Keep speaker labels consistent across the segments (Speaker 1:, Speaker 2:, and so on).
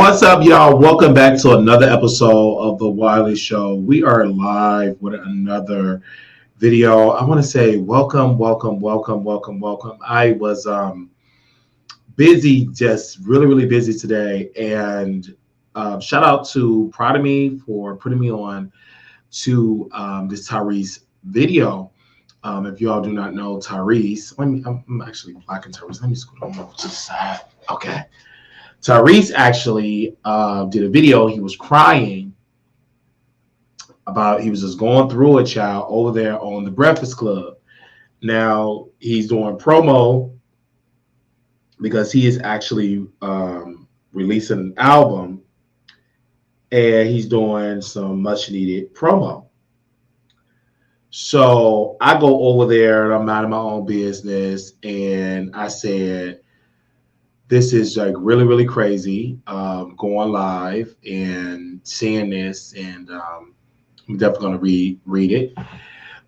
Speaker 1: What's up, y'all? Welcome back to another episode of the Wiley Show. We are live with another video. I want to say welcome. I was busy, just really busy today, and shout out to Proud of Me for putting me on to this Tyrese video. If you all do not know Tyrese, I'm actually blocking Tyrese. Let me scoot on over to the side. Okay. Tyrese actually did a video. He was crying about he was just going through a child over there on the Breakfast Club. Now he's doing promo because he is actually releasing an album, and he's doing some much needed promo. So I go over there and I'm minding my own business, and I said, this is like really crazy, going live and seeing this, and I'm definitely going to read it.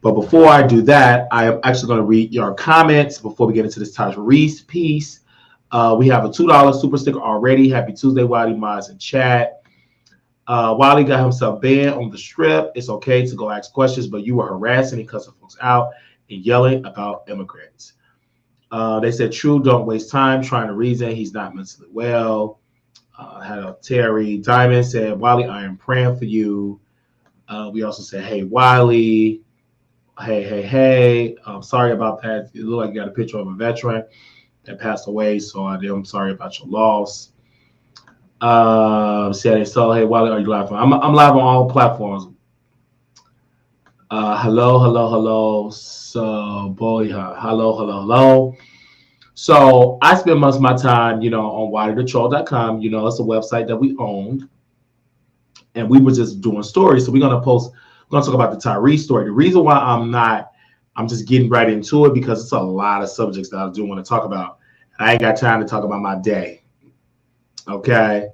Speaker 1: But before I do that, I am actually going to read your comments before we get into this Tyrese piece. We have a $2 super sticker already. Happy Tuesday, Wiley Mods in chat. Wiley got himself banned on the strip. It's okay to go ask questions, but you were harassing and cussing folks out and yelling about immigrants. They said, True, don't waste time trying to reason. He's not mentally well. Terry Diamond said, Wiley, I am praying for you. We also said, hey, Wiley. Hey. I'm sorry about that. It looked like you got a picture of a veteran that passed away, so I'm sorry about your loss. Said, so, hey, Wiley, are you live? I'm live on all platforms. Hello. So, boy, hello. So I spend most of my time, on wileythetroll.com. It's a website that we owned, and we were just doing stories. So we're gonna talk about the Tyrese story. The reason why I'm just getting right into it because it's a lot of subjects that I do want to talk about. I ain't got time to talk about my day. Okay,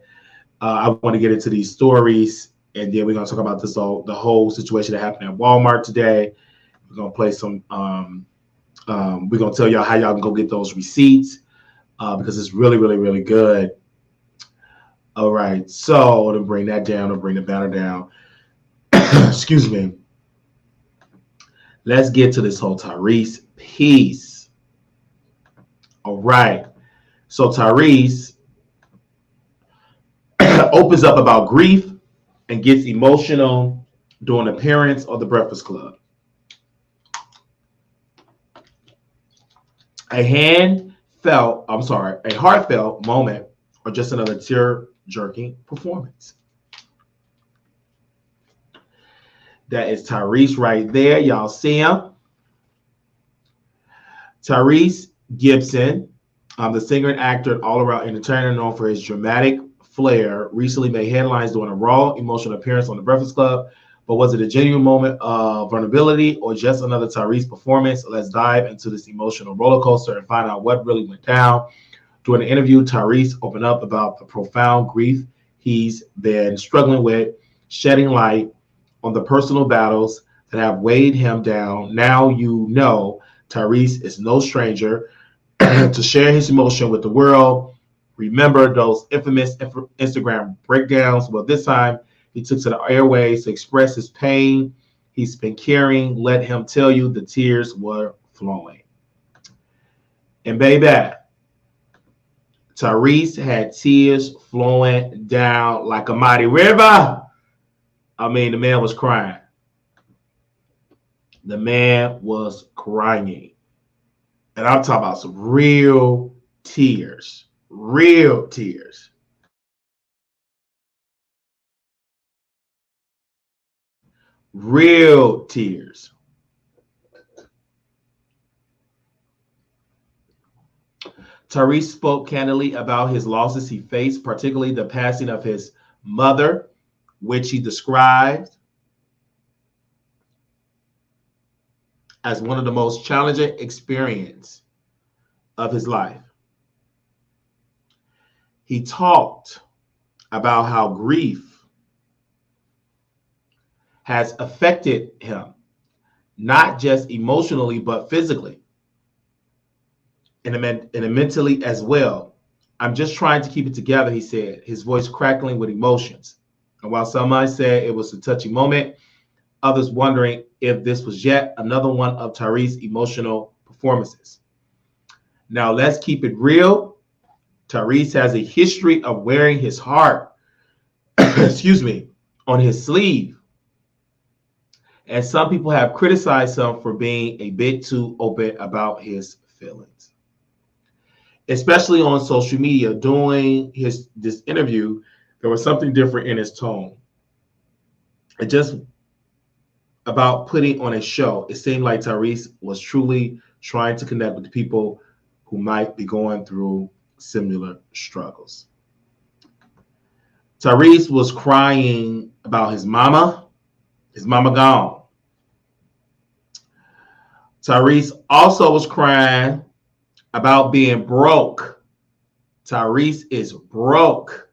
Speaker 1: I want to get into these stories. And then we're going to talk about the whole situation that happened at Walmart today. We're going to play some, we're going to tell y'all how y'all can go get those receipts because it's really good. All right. So to bring that down, to bring the banner down. Excuse me. Let's get to this whole Tyrese piece. All right. So Tyrese opens up about grief and gets emotional during an appearance on the Breakfast Club. A heartfelt moment, or just another tear-jerking performance. That is Tyrese right there. Y'all see him? Tyrese Gibson, the singer and actor and all-around entertainer known for his dramatic flair, recently made headlines during a raw, emotional appearance on the Breakfast Club. But was it a genuine moment of vulnerability or just another Tyrese performance? Let's dive into this emotional roller coaster and find out what really went down. During the interview, Tyrese opened up about the profound grief he's been struggling with, shedding light on the personal battles that have weighed him down. Now Tyrese is no stranger to share his emotion with the world. Remember those infamous Instagram breakdowns? Well, this time he took to the airways to express his pain he's been carrying. Let him tell you the tears were flowing. And baby, Tyrese had tears flowing down like a mighty river. I mean, the man was crying. The man was crying. And I'm talking about some real tears. Real tears. Real tears. Tyrese spoke candidly about his losses he faced, particularly the passing of his mother, which he described as one of the most challenging experiences of his life. He talked about how grief has affected him, not just emotionally, but physically and mentally as well. I'm just trying to keep it together, he said, his voice crackling with emotions. And while some might say it was a touching moment, others wondering if this was yet another one of Tyrese's emotional performances. Now, let's keep it real. Tyrese has a history of wearing his heart, excuse me, on his sleeve. And some people have criticized him for being a bit too open about his feelings, especially on social media. During this interview, there was something different in his tone. It just about putting on a show. It seemed like Tyrese was truly trying to connect with the people who might be going through similar struggles. Tyrese was crying about his mama gone. Tyrese also was crying about being broke. Tyrese is broke.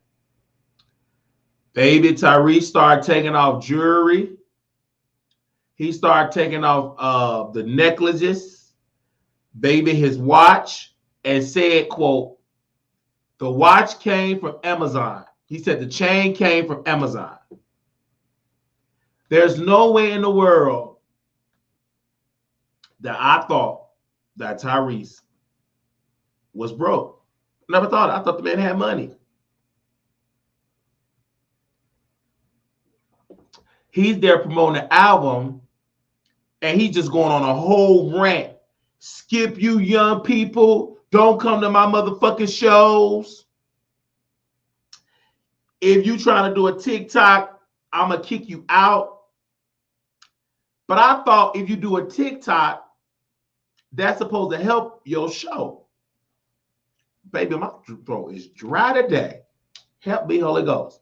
Speaker 1: Baby, Tyrese started taking off jewelry. He started taking off the necklaces, baby, his watch, and said, quote, the watch came from Amazon. He said the chain came from Amazon. There's no way in the world that I thought that Tyrese was broke. Never thought. I thought the man had money. He's there promoting the album, and he's just going on a whole rant. Skip, you young people. Don't come to my motherfucking shows. If you trying to do a TikTok, I'm going to kick you out. But I thought if you do a TikTok, that's supposed to help your show. Baby, my throat is dry today. Help me, Holy Ghost.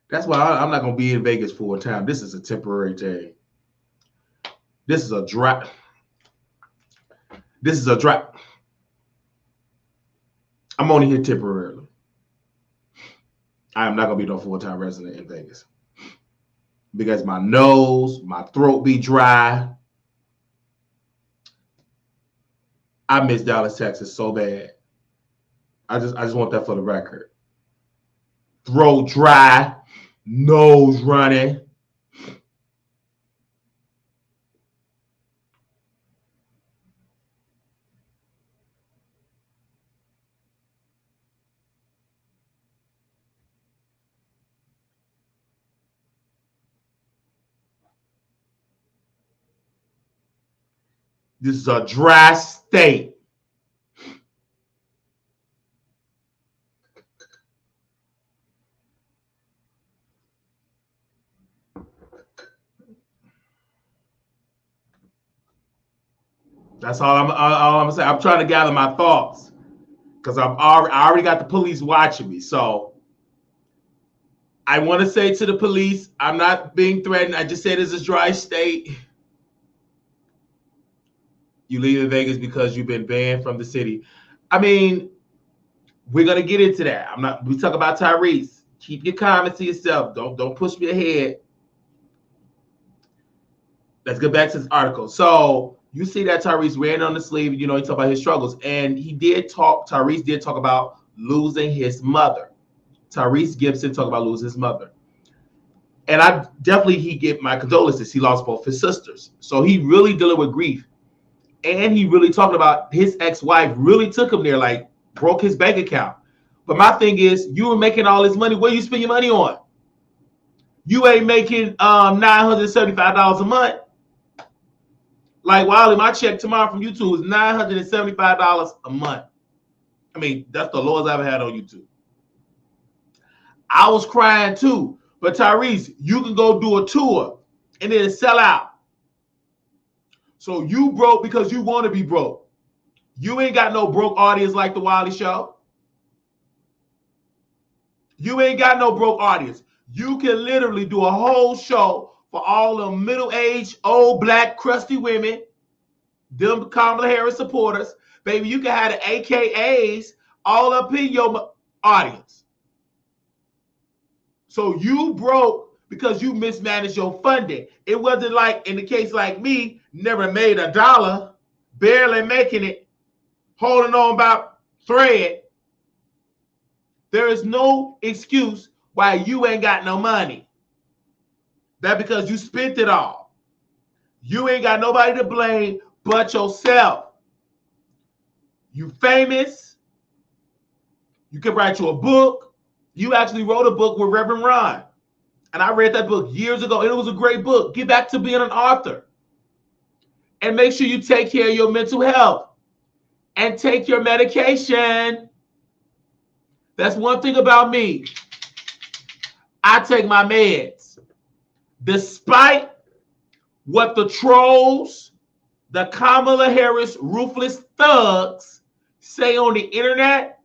Speaker 1: That's why I'm not going to be in Vegas full time. This is a temporary thing. This is a dry. I'm only here temporarily. I am not going to be no full-time resident in Vegas. Because my nose, my throat be dry. I miss Dallas, Texas so bad. I just want that for the record. Throat dry, nose running. This is a dry state. That's all I'm gonna say. I'm trying to gather my thoughts because I already got the police watching me. So I want to say to the police, I'm not being threatened. I just said it's a dry state. You leave in Vegas because you've been banned from the city. I mean, we're gonna get into that. We talk about Tyrese. Keep your comments to yourself. Don't push me ahead. Let's get back to this article. So you see that Tyrese ran on the sleeve, he talked about his struggles. And Tyrese did talk about losing his mother. Tyrese Gibson talked about losing his mother. And he get my condolences. He lost both his sisters. So he really dealing with grief. And he really talking about his ex-wife really took him there, like broke his bank account. But my thing is, you were making all this money. What do you spend your money on? You ain't making $975 a month. Like Wiley, my check tomorrow from YouTube is $975 a month. I mean, that's the lowest I've ever had on YouTube. I was crying too. But Tyrese, you can go do a tour and then sell out. So you broke because you want to be broke. You ain't got no broke audience like the Wiley Show. You ain't got no broke audience. You can literally do a whole show for all the middle-aged, old, black, crusty women, them Kamala Harris supporters. Baby, you can have the AKAs all up in your audience. So you broke because you mismanaged your funding. It wasn't like, in the case like me, never made a dollar, barely making it, holding on about thread. There is no excuse why you ain't got no money. That because you spent it all. You ain't got nobody to blame but yourself. You famous. You can write you a book. You actually wrote a book with Reverend Ron. And I read that book years ago. And it was a great book. Get back to being an author. And make sure you take care of your mental health. And take your medication. That's one thing about me. I take my meds. Despite what the trolls, the Kamala Harris ruthless thugs say on the internet,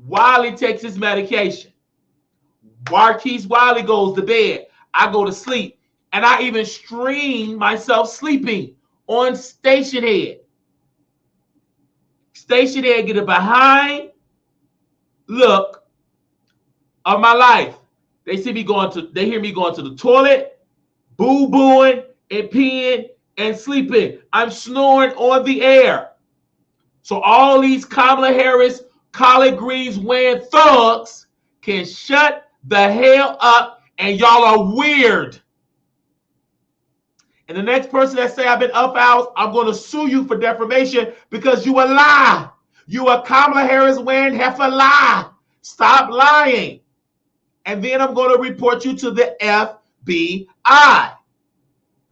Speaker 1: Wiley takes his medication. Marquise Wiley goes to bed. I go to sleep. And I even stream myself sleeping on Stationhead. Stationhead get a behind look of my life. They hear me going to the toilet, boo-booing and peeing and sleeping. I'm snoring on the air. So all these Kamala Harris collard greens wearing thugs can shut the hell up, and y'all are weird. And the next person that say I've been up hours, I'm going to sue you for defamation because you a lie. You a Kamala Harris wearing heifer lie. Stop lying. And then I'm going to report you to the FBI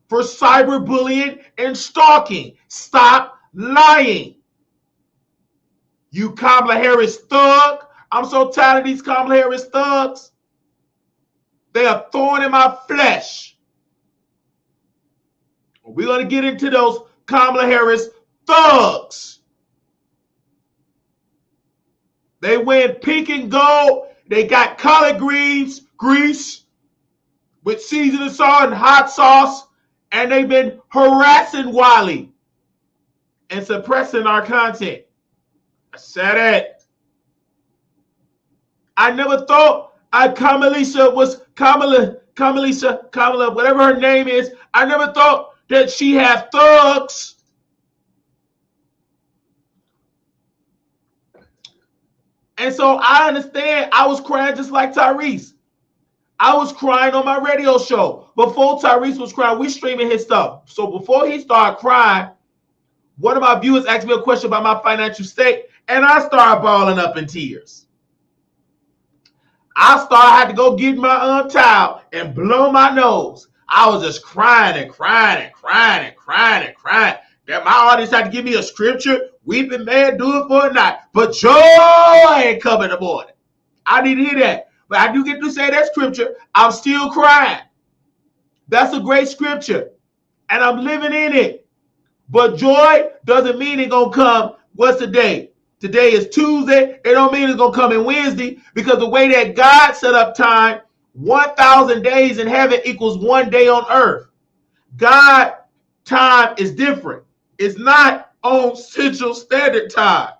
Speaker 1: for cyberbullying and stalking. Stop lying. You Kamala Harris thug. I'm so tired of these Kamala Harris thugs. They are thorn in my flesh. We're going to get into those Kamala Harris thugs. They wear pink and gold. They got collard greens, grease, with seasoning salt and hot sauce. And they've been harassing Wiley and suppressing our content. I said it. I never thought Kamala, whatever her name is. I never thought that she had thugs. And so I understand. I was crying just like Tyrese. I was crying on my radio show. Before Tyrese was crying, we streaming his stuff. So before he started crying, one of my viewers asked me a question about my financial state, and I started bawling up in tears. I had to go get my towel and blow my nose. I was just crying and crying and crying and crying and crying. That my audience had to give me a scripture. Weeping may do it for a night, but joy ain't come in the morning. I need to hear that. But I do get to say that scripture. I'm still crying. That's a great scripture. And I'm living in it. But joy doesn't mean it's going to come. What's the day? Today is Tuesday. It don't mean it's going to come in Wednesday, because the way that God set up time, 1,000 days in heaven equals 1 day on earth. God time is different. It's not on Central Standard Time.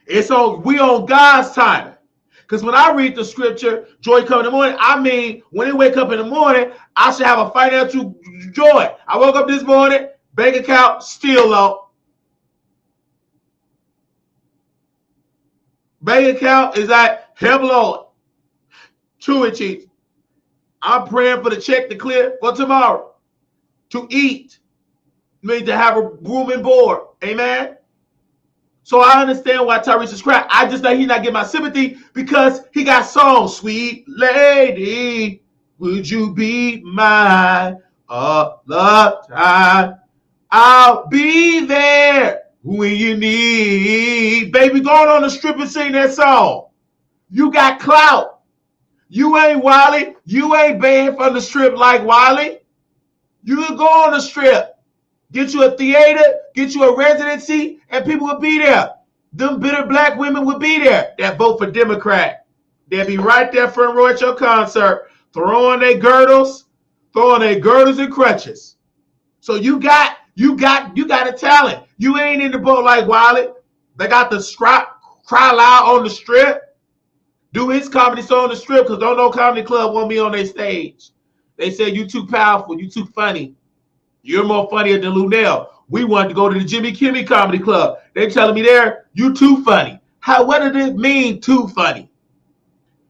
Speaker 1: We on God's timing. Because when I read the scripture, joy come in the morning, I mean, when they wake up in the morning, I should have a financial joy. I woke up this morning, bank account still low. Bank account is at Lord. True and cheap. I'm praying for the check to clear for tomorrow. To eat. Mean to have a room and board. Amen. So I understand why Tyrese is crying. I just think he's not getting my sympathy because he got songs. Sweet lady, would you be mine all the time? I'll be there when you need. Baby, go on the strip and sing that song. You got clout. You ain't Wiley. You ain't banned from the strip like Wiley. You can go on the strip. Get you a theater, get you a residency, and people will be there. Them bitter black women will be there that vote for Democrat. They'll be right there front row at your concert, throwing their girdles and crutches. So you got a talent. You ain't in the boat like Wiley. They got the cry loud on the strip. Do his comedy show on the strip, because don't no comedy club want me on their stage. They said you too powerful, you too funny. You're more funnier than Lunel. We wanted to go to the Jimmy Kimmel Comedy Club. They telling me there, you too funny. What did it mean, too funny?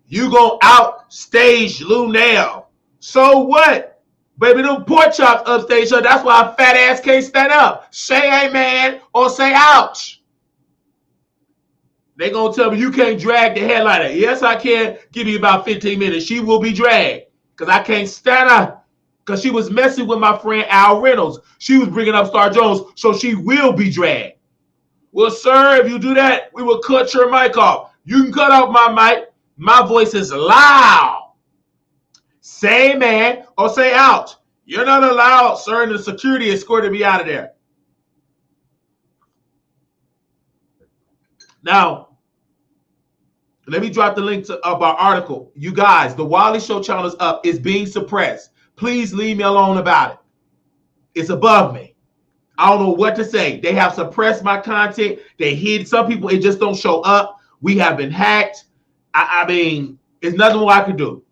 Speaker 1: You gonna outstage Lunel. So what? Baby, them pork chops upstage her. That's why a fat ass can't stand up. Say amen or say ouch. They gonna tell me you can't drag the headliner. Yes, I can. Give you about 15 minutes. She will be dragged because I can't stand her. Because she was messing with my friend Al Reynolds. She was bringing up Star Jones, so she will be dragged. Well, sir, if you do that, we will cut your mic off. You can cut off my mic. My voice is loud. Say man or say ouch. You're not allowed, sir, and the security escorted me out of there. Now, let me drop the link of our article. You guys, the Wiley Show channel is up. It's being suppressed. Please leave me alone about it. It's above me. I don't know what to say. They have suppressed my content. They hid some people. It just don't show up. We have been hacked. I mean, there's nothing more I can do.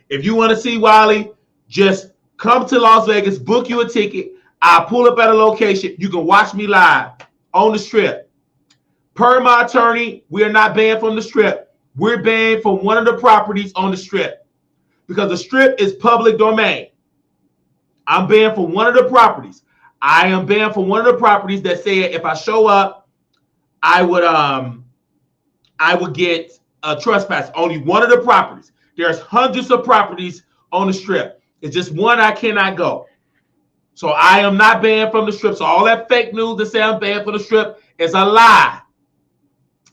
Speaker 1: If you want to see Wiley, just come to Las Vegas, book you a ticket. I'll pull up at a location. You can watch me live on the Strip. Per my attorney, we are not banned from the Strip. We're banned from one of the properties on the Strip because the Strip is public domain. I'm banned from one of the properties. I am banned from one of the properties that said if I show up, I would get a trespass. Only one of the properties. There's hundreds of properties on the Strip. It's just one I cannot go. So I am not banned from the Strip. So all that fake news that say I'm banned from the Strip is a lie.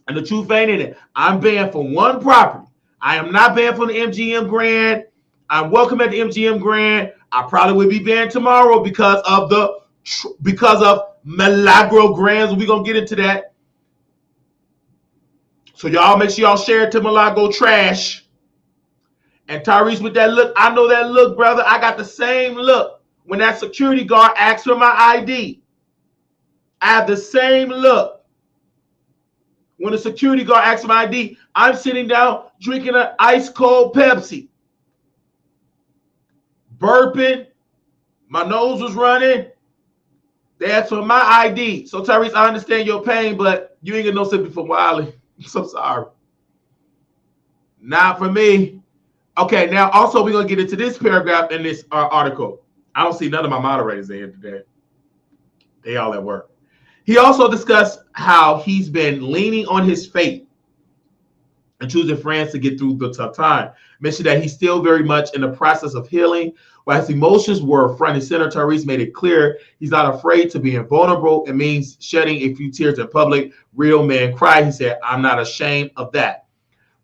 Speaker 1: And the truth ain't in it. I'm banned from one property. I am not banned from the MGM Grand. I'm welcome at the MGM Grand. I probably will be banned tomorrow because of Milagro Gramz. We're gonna get into that. So y'all make sure y'all share it to Milagro Trash. And Tyrese with that look. I know that look, brother. I got the same look when that security guard asked for my ID. I have the same look. When the security guard asks for my ID, I'm sitting down drinking an ice cold Pepsi. Burping. My nose was running. They asked for my ID. So Tyrese, I understand your pain, but you ain't get no sympathy from Wiley. I'm so sorry. Not for me. Okay, now also we're going to get into this paragraph in this article. I don't see none of my moderators in here today. They all at work. He also discussed how he's been leaning on his faith and choosing friends to get through the tough time. Mentioned that he's still very much in the process of healing. While his emotions were front and center, Tyrese made it clear he's not afraid to be vulnerable. It means shedding a few tears in public. Real men cry. He said, I'm not ashamed of that.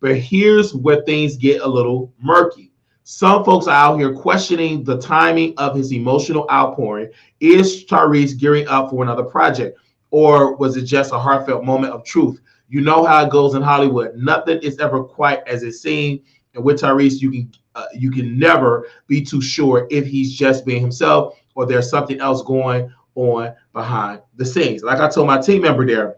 Speaker 1: But here's where things get a little murky. Some folks are out here questioning the timing of his emotional outpouring. Is Tyrese gearing up for another project? Or was it just a heartfelt moment of truth? You know how it goes in Hollywood. Nothing is ever quite as it seems. And with Tyrese, you can never be too sure if he's just being himself or there's something else going on behind the scenes. Like I told my team member there,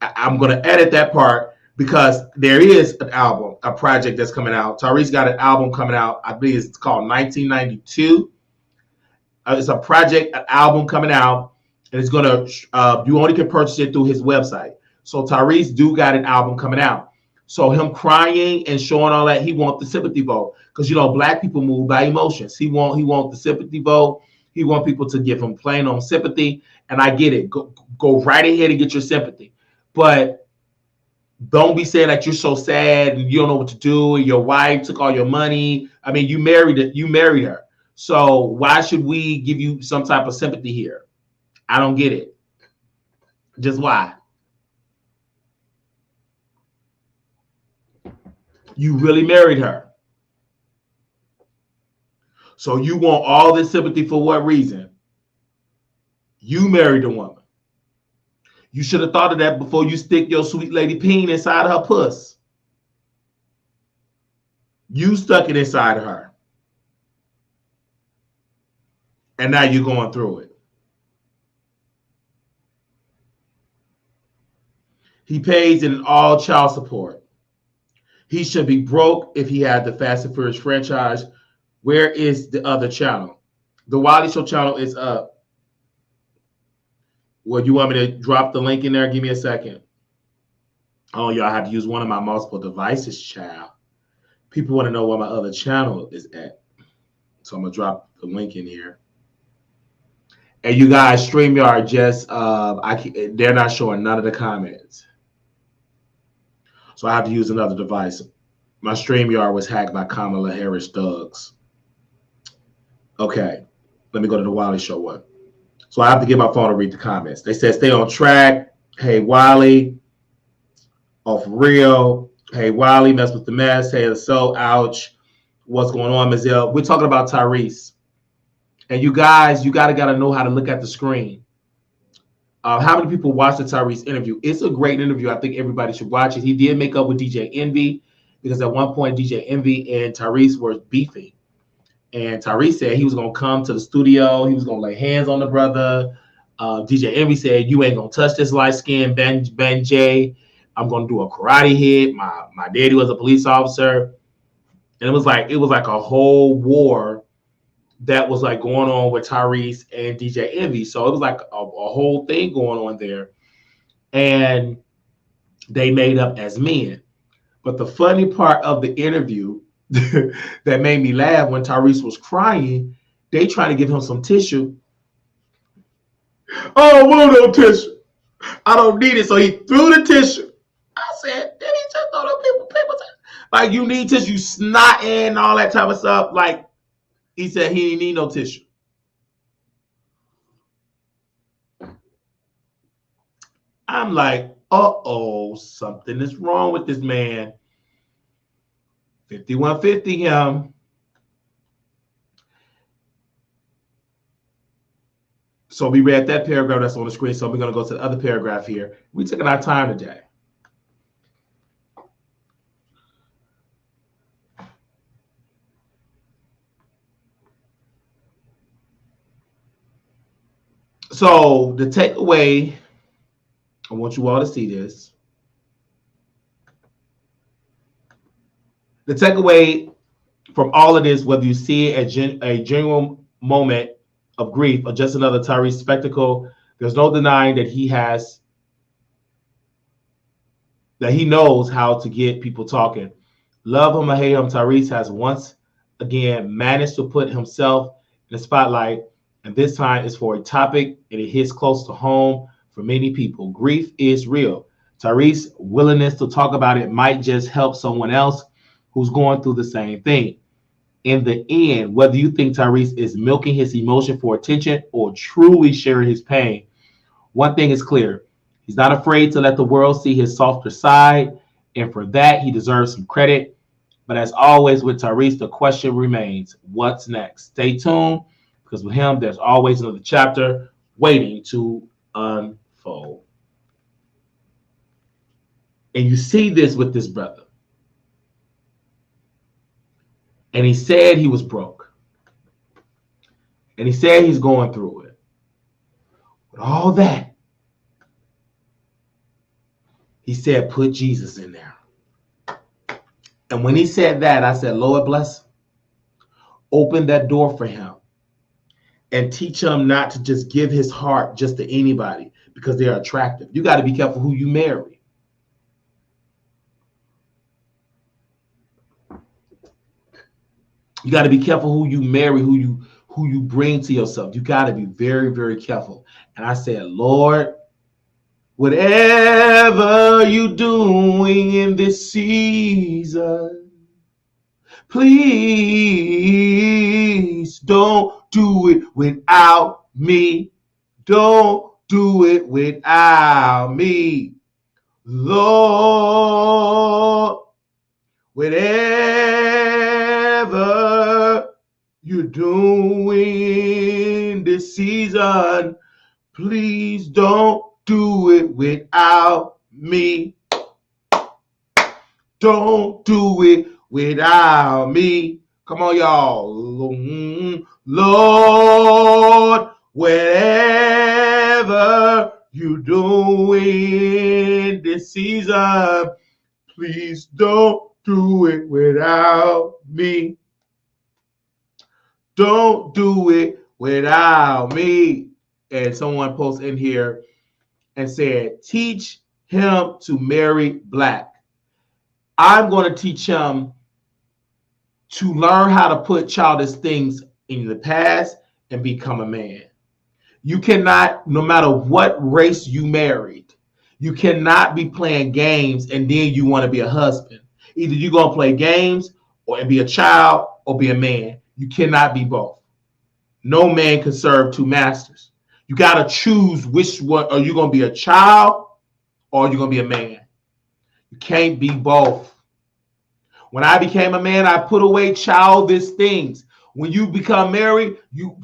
Speaker 1: I'm going to edit that part because there is an album, a project that's coming out. Tyrese got an album coming out. I believe it's called 1992. It's a project, an album coming out. And it's going to, you only can purchase it through his website. So Tyrese do got an album coming out. So him crying and showing all that, he want the sympathy vote. Because, you know, black people move by emotions. He want the sympathy vote. He want people to give him plain on sympathy. And I get it. Go right ahead and get your sympathy. But don't be saying that you're so sad and you don't know what to do. And your wife took all your money. I mean, you married her. So why should we give you some type of sympathy here? I don't get it. Just why? You really married her. So you want all this sympathy for what reason? You married a woman. You should have thought of that before you stick your sweet lady peen inside her puss. You stuck it inside of her. And now you're going through it. He pays in all child support. He should be broke if he had the Fast and Furious franchise. Where is the other channel? The Wiley Show channel is up. Well, you want me to drop the link in there? Give me a second. Oh, y'all have to use one of my multiple devices, child. People want to know where my other channel is at. So I'm going to drop the link in here. And you guys, StreamYard just, they're not showing none of the comments. So I have to use another device. My StreamYard was hacked by Kamala Harris thugs. Okay, let me go to the Wiley Show one. So I have to get my phone to read the comments. They said, stay on track. Hey, Wiley. Oh, for real. Hey, Wiley, mess with the mess. Hey, so, ouch. What's going on, Mazel? We're talking about Tyrese. And you guys, you gotta know how to look at the screen. How many people watched the Tyrese interview? It's a great interview. I think everybody should watch it. He did make up with DJ Envy because at one point DJ Envy and Tyrese were beefing. And Tyrese said he was going to come to the studio. He was going to lay hands on the brother. DJ Envy said, you ain't going to touch this light-skinned Ben J. I'm going to do a karate hit. My daddy was a police officer. And it was like a whole war that was like going on with Tyrese and DJ Envy. So it was like a whole thing going on there. And they made up as men. But the funny part of the interview that made me laugh when Tyrese was crying, they tried to give him some tissue. I don't want no tissue. I don't need it. So he threw the tissue. I said, did he just throw the paper tissue? Like, you need tissue, snot and all that type of stuff. Like, he said he didn't need no tissue. I'm like, uh-oh, something is wrong with this man. 5150 him. So we read that paragraph that's on the screen. So we're going to go to the other paragraph here. We're taking our time today. So the takeaway, I want you all to see this. The takeaway from all of this, whether you see a genuine moment of grief or just another Tyrese spectacle, there's no denying that he knows how to get people talking. Love him or hate him, Tyrese has once again managed to put himself in the spotlight, and this time it's for a topic and it hits close to home for many people. Grief is real. Tyrese's willingness to talk about it might just help someone else who's going through the same thing. In the end, whether you think Tyrese is milking his emotion for attention or truly sharing his pain, one thing is clear. He's not afraid to let the world see his softer side, and for that, he deserves some credit. But as always with Tyrese, the question remains, what's next? Stay tuned, because with him, there's always another chapter waiting to unfold. And you see this with this brother. And he said he was broke. And he said he's going through it. With all that, he said, put Jesus in there. And when he said that, I said, Lord bless him. Open that door for him. And teach him not to just give his heart just to anybody because they're attractive. You got to be careful who you marry. You got to be careful who you marry, who you bring to yourself. You got to be very, very careful. And I said, Lord, whatever you're doing in this season, please don't do it without me. Don't do it without me. Lord, whatever you're doing this season, please don't do it without me. Don't do it without me. Come on, y'all. Lord, whatever you're doing this season, please don't do it without me. Don't do it without me. And someone posted in here and said, teach him to marry black. I'm going to teach him to learn how to put childish things in the past and become a man. You cannot, no matter what race you married, you cannot be playing games and then you want to be a husband. Either you're going to play games or be a child or be a man. You cannot be both. No man can serve two masters. You got to choose which one. Are you going to be a child or are you going to be a man? You can't be both. When I became a man, I put away childish things. When you become married,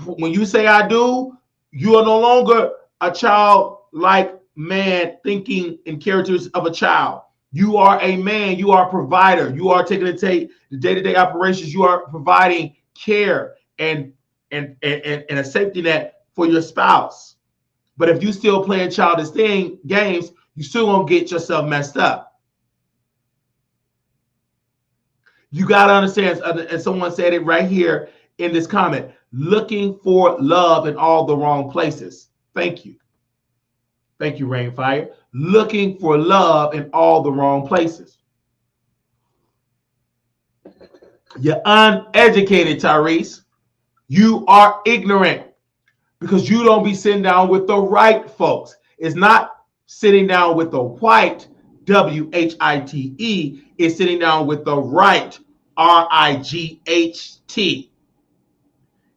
Speaker 1: when you say I do, you are no longer a childlike man thinking in characters of a child. You are a man. You are a provider. You are taking the day-to-day operations. You are providing care and a safety net for your spouse. But if you still playing childish games, you still gonna get yourself messed up. You gotta understand, and someone said it right here in this comment, looking for love in all the wrong places. Thank you. Thank you, Rainfire. Looking for love in all the wrong places. You're uneducated, Tyrese. You are ignorant because you don't be sitting down with the right folks. It's not sitting down with the white, W-H-I-T-E. It's sitting down with the right, R-I-G-H-T.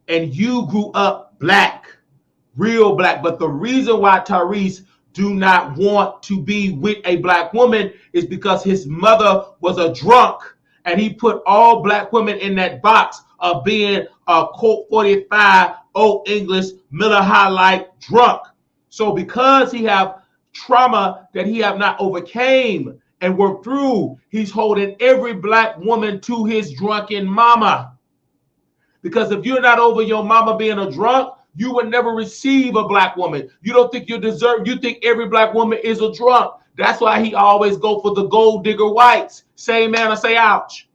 Speaker 1: And you grew up black, real black. But the reason why Tyrese do not want to be with a black woman is because his mother was a drunk. And he put all black women in that box of being a Colt 45, Old English, Miller High Life drunk. So because he have trauma that he have not overcame and worked through, he's holding every black woman to his drunken mama. Because if you're not over your mama being a drunk, you would never receive a black woman. You don't think you deserve, you think every black woman is a drunk. That's why he always go for the gold digger whites. Say amen or say ouch.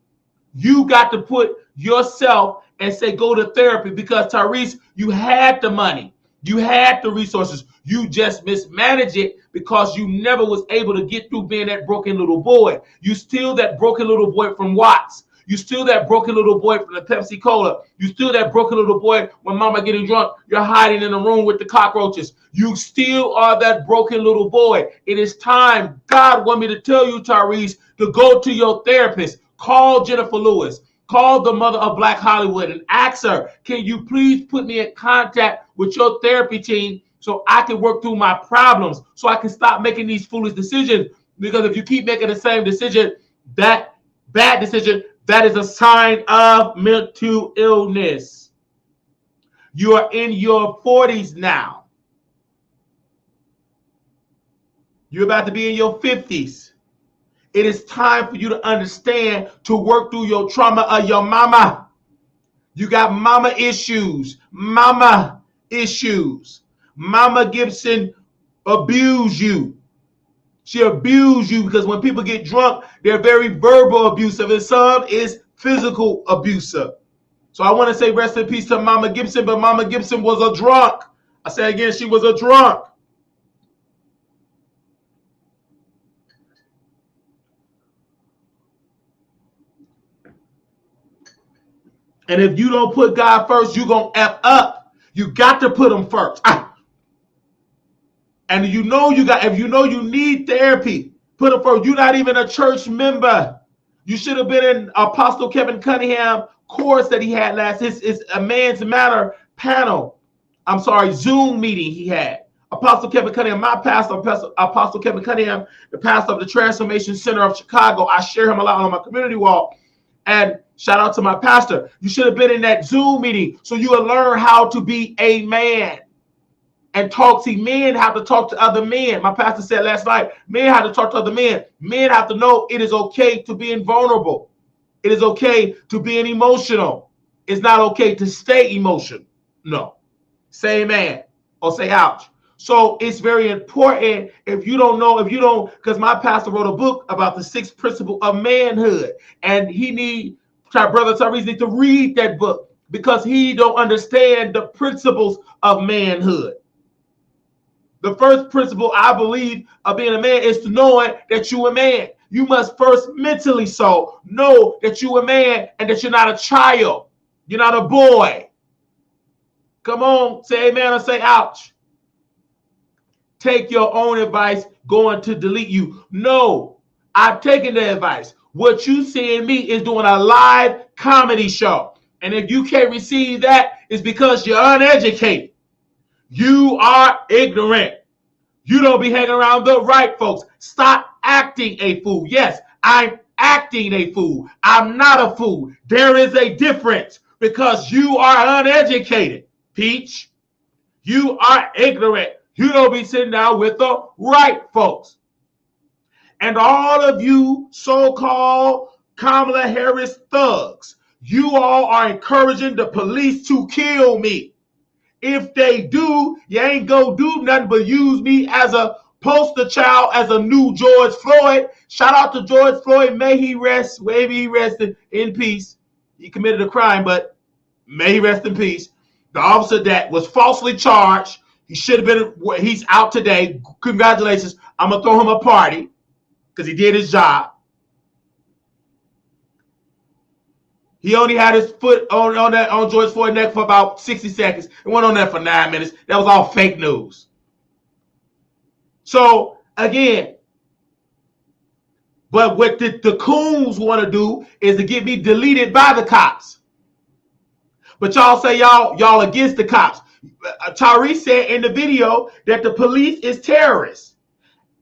Speaker 1: You got to put yourself and say go to therapy because Tyrese, you had the money. You had the resources. You just mismanaged it because you never was able to get through being that broken little boy. You still that broken little boy from Watts. You still that broken little boy from the Pepsi Cola. You still that broken little boy when mama getting drunk. You're hiding in the room with the cockroaches. You still are that broken little boy. It is time. God want me to tell you, Tyrese, to go to your therapist. Call Jennifer Lewis. Call the mother of Black Hollywood and ask her, can you please put me in contact with your therapy team so I can work through my problems, so I can stop making these foolish decisions? Because if you keep making the same decision, that bad decision, that is a sign of mental illness. You are in your 40s now. You're about to be in your 50s. It is time for you to understand to work through your trauma of your mama. You got mama issues. Mama issues. Mama Gibson abused you. She abused you because when people get drunk, they're very verbal abusive, and some is physical abusive. So I want to say rest in peace to Mama Gibson, but Mama Gibson was a drunk. I say again, she was a drunk. And if you don't put God first, you're going to F up. You got to put him first. And you know if you know you need therapy, put him first. You're not even a church member. You should have been in Apostle Kevin Cunningham course that he had last. It's a Man's Matter panel. I'm sorry, Zoom meeting he had. Apostle Kevin Cunningham, my pastor, Apostle Kevin Cunningham, the pastor of the Transformation Center of Chicago. I share him a lot on my community wall. And shout out to my pastor. You should have been in that Zoom meeting so you will learn how to be a man and talk. See, men have to talk to other men. My pastor said last night, men have to talk to other men. Men have to know it is okay to be vulnerable. It is okay to be emotional. It's not okay to stay emotional. No. Say amen or say ouch. So it's very important if you don't know, because my pastor wrote a book about the 6 principles of manhood. And Brother Tyrese need to read that book. because he don't understand the principles of manhood. The first principle, I believe, of being a man is to knowing that you're a man. You must first mentally so know that you're a man and that you're not a child. You're not a boy. Come on, say amen or say ouch. Take your own advice going to delete you. No, I've taken the advice. What you see in me is doing a live comedy show. And if you can't receive that, it's because you're uneducated. You are ignorant. You don't be hanging around the right folks. Stop acting a fool. Yes, I'm acting a fool. I'm not a fool. There is a difference because you are uneducated, Peach. You are ignorant. You don't be sitting down with the right folks. And all of you so-called Kamala Harris thugs, you all are encouraging the police to kill me. If they do, you ain't gonna do nothing but use me as a poster child, as a new George Floyd. Shout out to George Floyd. May he rest in peace. He committed a crime, but may he rest in peace. The officer that was falsely charged, he should have been, he's out today. Congratulations. I'm gonna throw him a party because he did his job. He only had his foot on George Floyd's neck for about 60 seconds. It went on there for 9 minutes. That was all fake news. So, again, but what the coons want to do is to get me deleted by the cops. But y'all say y'all against the cops. Tyrese said in the video that the police is terrorists.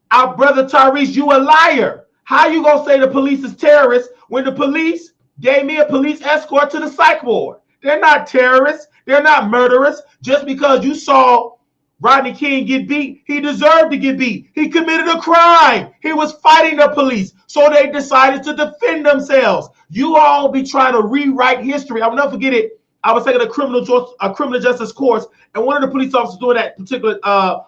Speaker 1: Our brother Tyrese, you a liar. How you gonna say the police is terrorists when the police gave me a police escort to the psych ward? They're not terrorists. They're not murderers. Just because you saw Rodney King get beat, he deserved to get beat. He committed a crime. He was fighting the police. So they decided to defend themselves. You all be trying to rewrite history. I will never forget it. I was taking a criminal justice course, and one of the police officers doing that particular,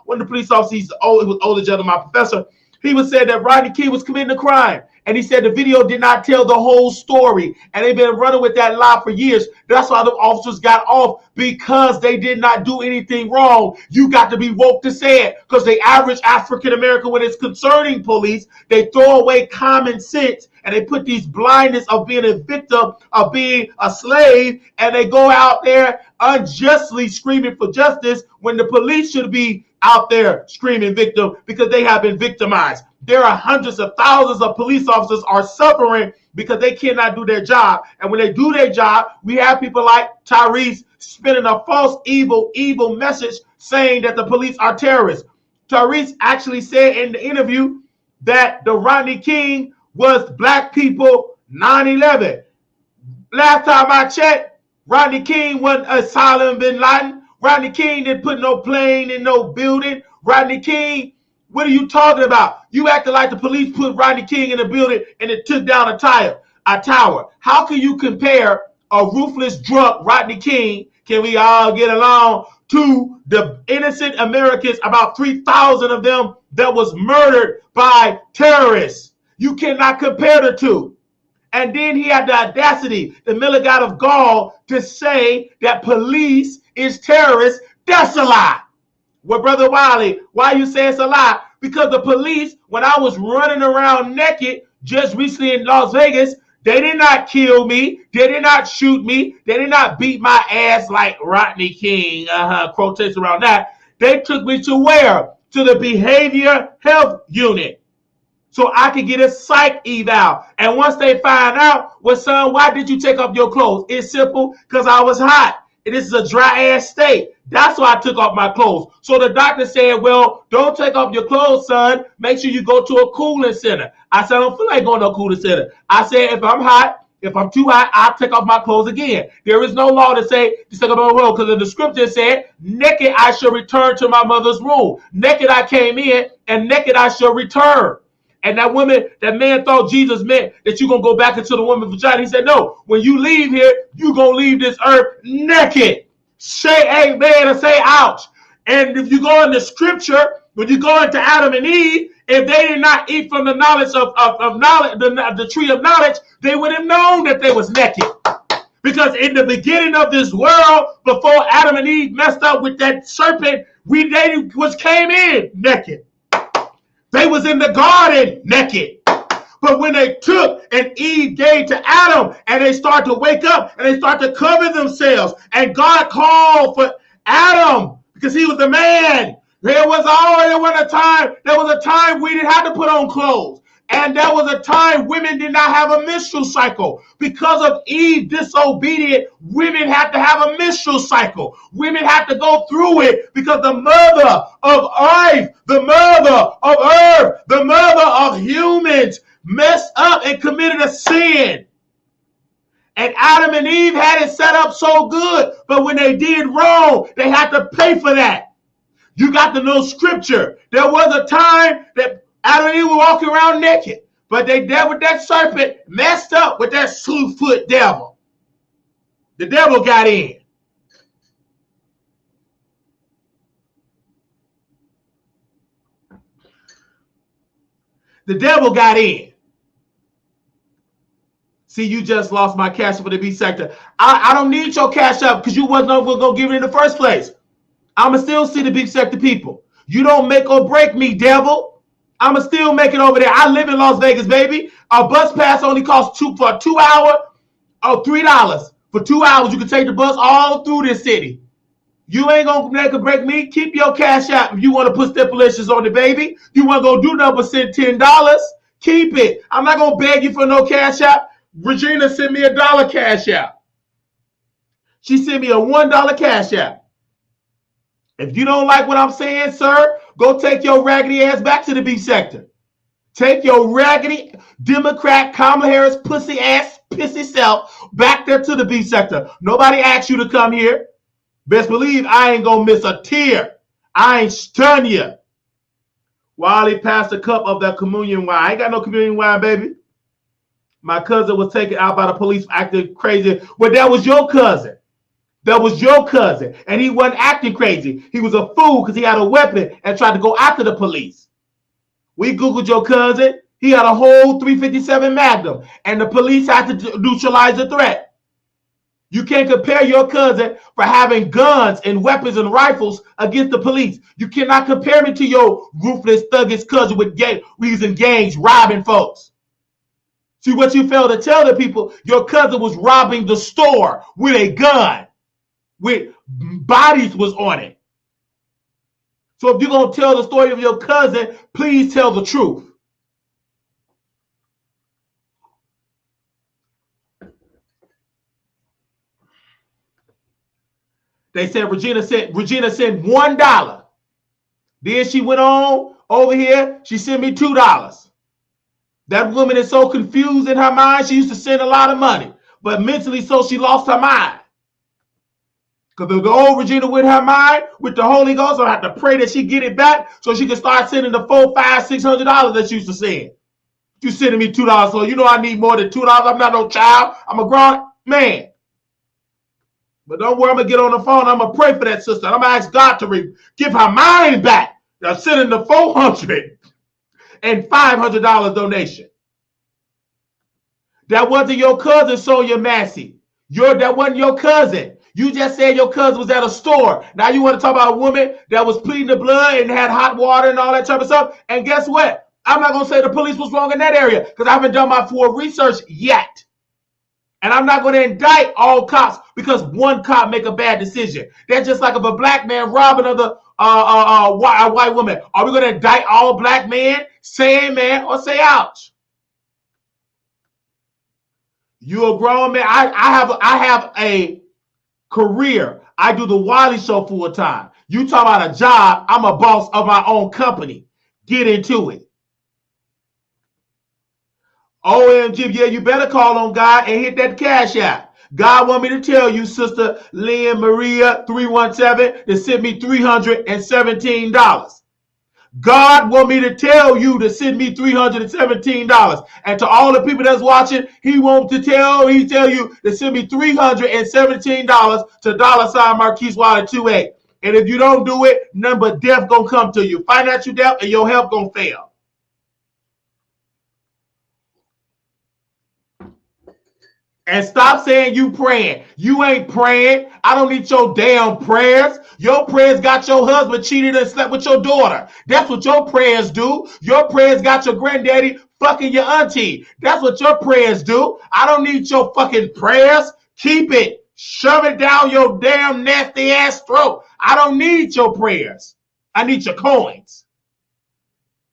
Speaker 1: one of the police officers, he was older than my professor, he was said that Rodney King was committing a crime. And he said the video did not tell the whole story. And they've been running with that lie for years. That's why the officers got off, because they did not do anything wrong. You got to be woke to say it, because the average African American, when it's concerning police, they throw away common sense and they put these blindness of being a victim, of being a slave, and they go out there unjustly screaming for justice when the police should be out there screaming victim because they have been victimized. There are hundreds of thousands of police officers are suffering because they cannot do their job. And when they do their job, we have people like Tyrese spinning a false, evil message saying that the police are terrorists. Tyrese actually said in the interview that the Rodney King was black people 9/11. Last time I checked, Rodney King wasn't Osama bin Laden. Rodney King didn't put no plane in no building. Rodney King, what are you talking about? You acted like the police put Rodney King in a building and it took down a tower. How can you compare a ruthless drunk Rodney King, can we all get along, to the innocent Americans, about 3,000 of them, that was murdered by terrorists? You cannot compare the two. And then he had the audacity, the Milagro of Gall, to say that police is terrorists. That's a lie. Well, Brother Wiley, why you say it's a lie? Because the police, when I was running around naked just recently in Las Vegas, they did not kill me. They did not shoot me. They did not beat my ass like Rodney King, quotations around that. They took me to where? To the behavior health unit, so I could get a psych eval. And once they find out, well, son, why did you take off your clothes? It's simple, because I was hot. This is a dry ass state. That's why I took off my clothes. So the doctor said, well, don't take off your clothes, son. Make sure you go to a cooling center. I said, I don't feel like going to a cooling center. I said, if I'm hot, if I'm too hot, I'll take off my clothes again. There is no law to say to take off my clothes, because the scripture said, naked I shall return to my mother's womb. Naked I came in, and naked I shall return. And that man thought Jesus meant that you're going to go back into the woman's vagina. He said, no, when you leave here, you're going to leave this earth naked. Say amen and say ouch. And if you go in the scripture, when you go into Adam and Eve, if they did not eat from the knowledge of knowledge, the tree of knowledge, they would have known that they was naked. Because in the beginning of this world, before Adam and Eve messed up with that serpent, they came in naked. They was in the garden naked. But when they took and Eve gave to Adam and they start to wake up and they start to cover themselves, and God called for Adam because he was the man. There was a time we didn't have to put on clothes. And there was a time women did not have a menstrual cycle. Because of Eve disobedient, women had to have a menstrual cycle. Women had to go through it because the mother of life, the mother of earth, the mother of humans messed up and committed a sin. And Adam and Eve had it set up so good, but when they did wrong, they had to pay for that. You got to know scripture. There was a time that Adam and Eve were walking around naked, but they dealt with that serpent, messed up with that slew-foot devil. The devil got in. The devil got in. See, you just lost my cash up for the B sector. I don't need your cash up because you wasn't going to give it in the first place. I'ma still see the B sector people. You don't make or break me, devil. I'ma still make it over there. I live in Las Vegas, baby. A bus pass only costs for a 2 hour or $3. For 2 hours, you can take the bus all through this city. You ain't gonna make or break me. Keep your cash out if you want to put stipulations on it, baby. You want to go do nothing but send $10. Keep it. I'm not gonna beg you for no cash out. Regina sent me $1 cash out. She sent me a $1 cash out. If you don't like what I'm saying, sir, go take your raggedy ass back to the B sector. Take your raggedy Democrat Kamala Harris pussy ass pissy self back there to the B sector. Nobody asked you to come here. Best believe I ain't gonna miss a tear. I ain't stun you. Wiley passed a cup of that communion wine. I ain't got no communion wine, baby. My cousin was taken out by the police acting crazy. Well, that was your cousin. That was your cousin. And he wasn't acting crazy. He was a fool because he had a weapon and tried to go after the police. We Googled your cousin. He had a whole .357 Magnum. And the police had to neutralize the threat. You can't compare your cousin for having guns and weapons and rifles against the police. You cannot compare me to your ruthless, thuggish cousin with using gangs, robbing folks. See, what you failed to tell the people, your cousin was robbing the store with a gun. With bodies was on it. So if you're going to tell the story of your cousin, please tell the truth. They said Regina sent $1. Then she went on over here. She sent me $2. That woman is so confused in her mind. She used to send a lot of money, but mentally so she lost her mind. Because the old Regina with her mind, with the Holy Ghost, I have to pray that she get it back so she can start sending the $400, $500, $600 that she used to send. You sending me $2, so you know I need more than $2. I'm not no child. I'm a grown man. But don't worry, I'm going to get on the phone. I'm going to pray for that sister. I'm going to ask God to give her mind back. Now sending the $400 and $500 donation. That wasn't your cousin, Sonia Massey. That wasn't your cousin. You just said your cousin was at a store. Now you want to talk about a woman that was pleading the blood and had hot water and all that type of stuff. And guess what? I'm not going to say the police was wrong in that area because I haven't done my full research yet. And I'm not going to indict all cops because one cop make a bad decision. That's just like if a black man robbing a white woman. Are we going to indict all black men? Say amen or say ouch. You a grown man. I have a career. I do the Wiley show full time. You talk about a job. I'm a boss of my own company. Get into it. OMG, yeah, you better call on God and hit that cash out. God want me to tell you, Sister Lynn Maria 317, to send me $317. God want me to tell you to send me $317. And to all the people that's watching, he tell you to send me $317 to $ Marquise Wiley 28. And if you don't do it, none but death gonna come to you. Financial death and your health gonna fail. And stop saying you praying. You ain't praying. I don't need your damn prayers. Your prayers got your husband cheated and slept with your daughter. That's what your prayers do. Your prayers got your granddaddy fucking your auntie. That's what your prayers do. I don't need your fucking prayers. Keep it. Shove it down your damn nasty ass throat. I don't need your prayers. I need your coins.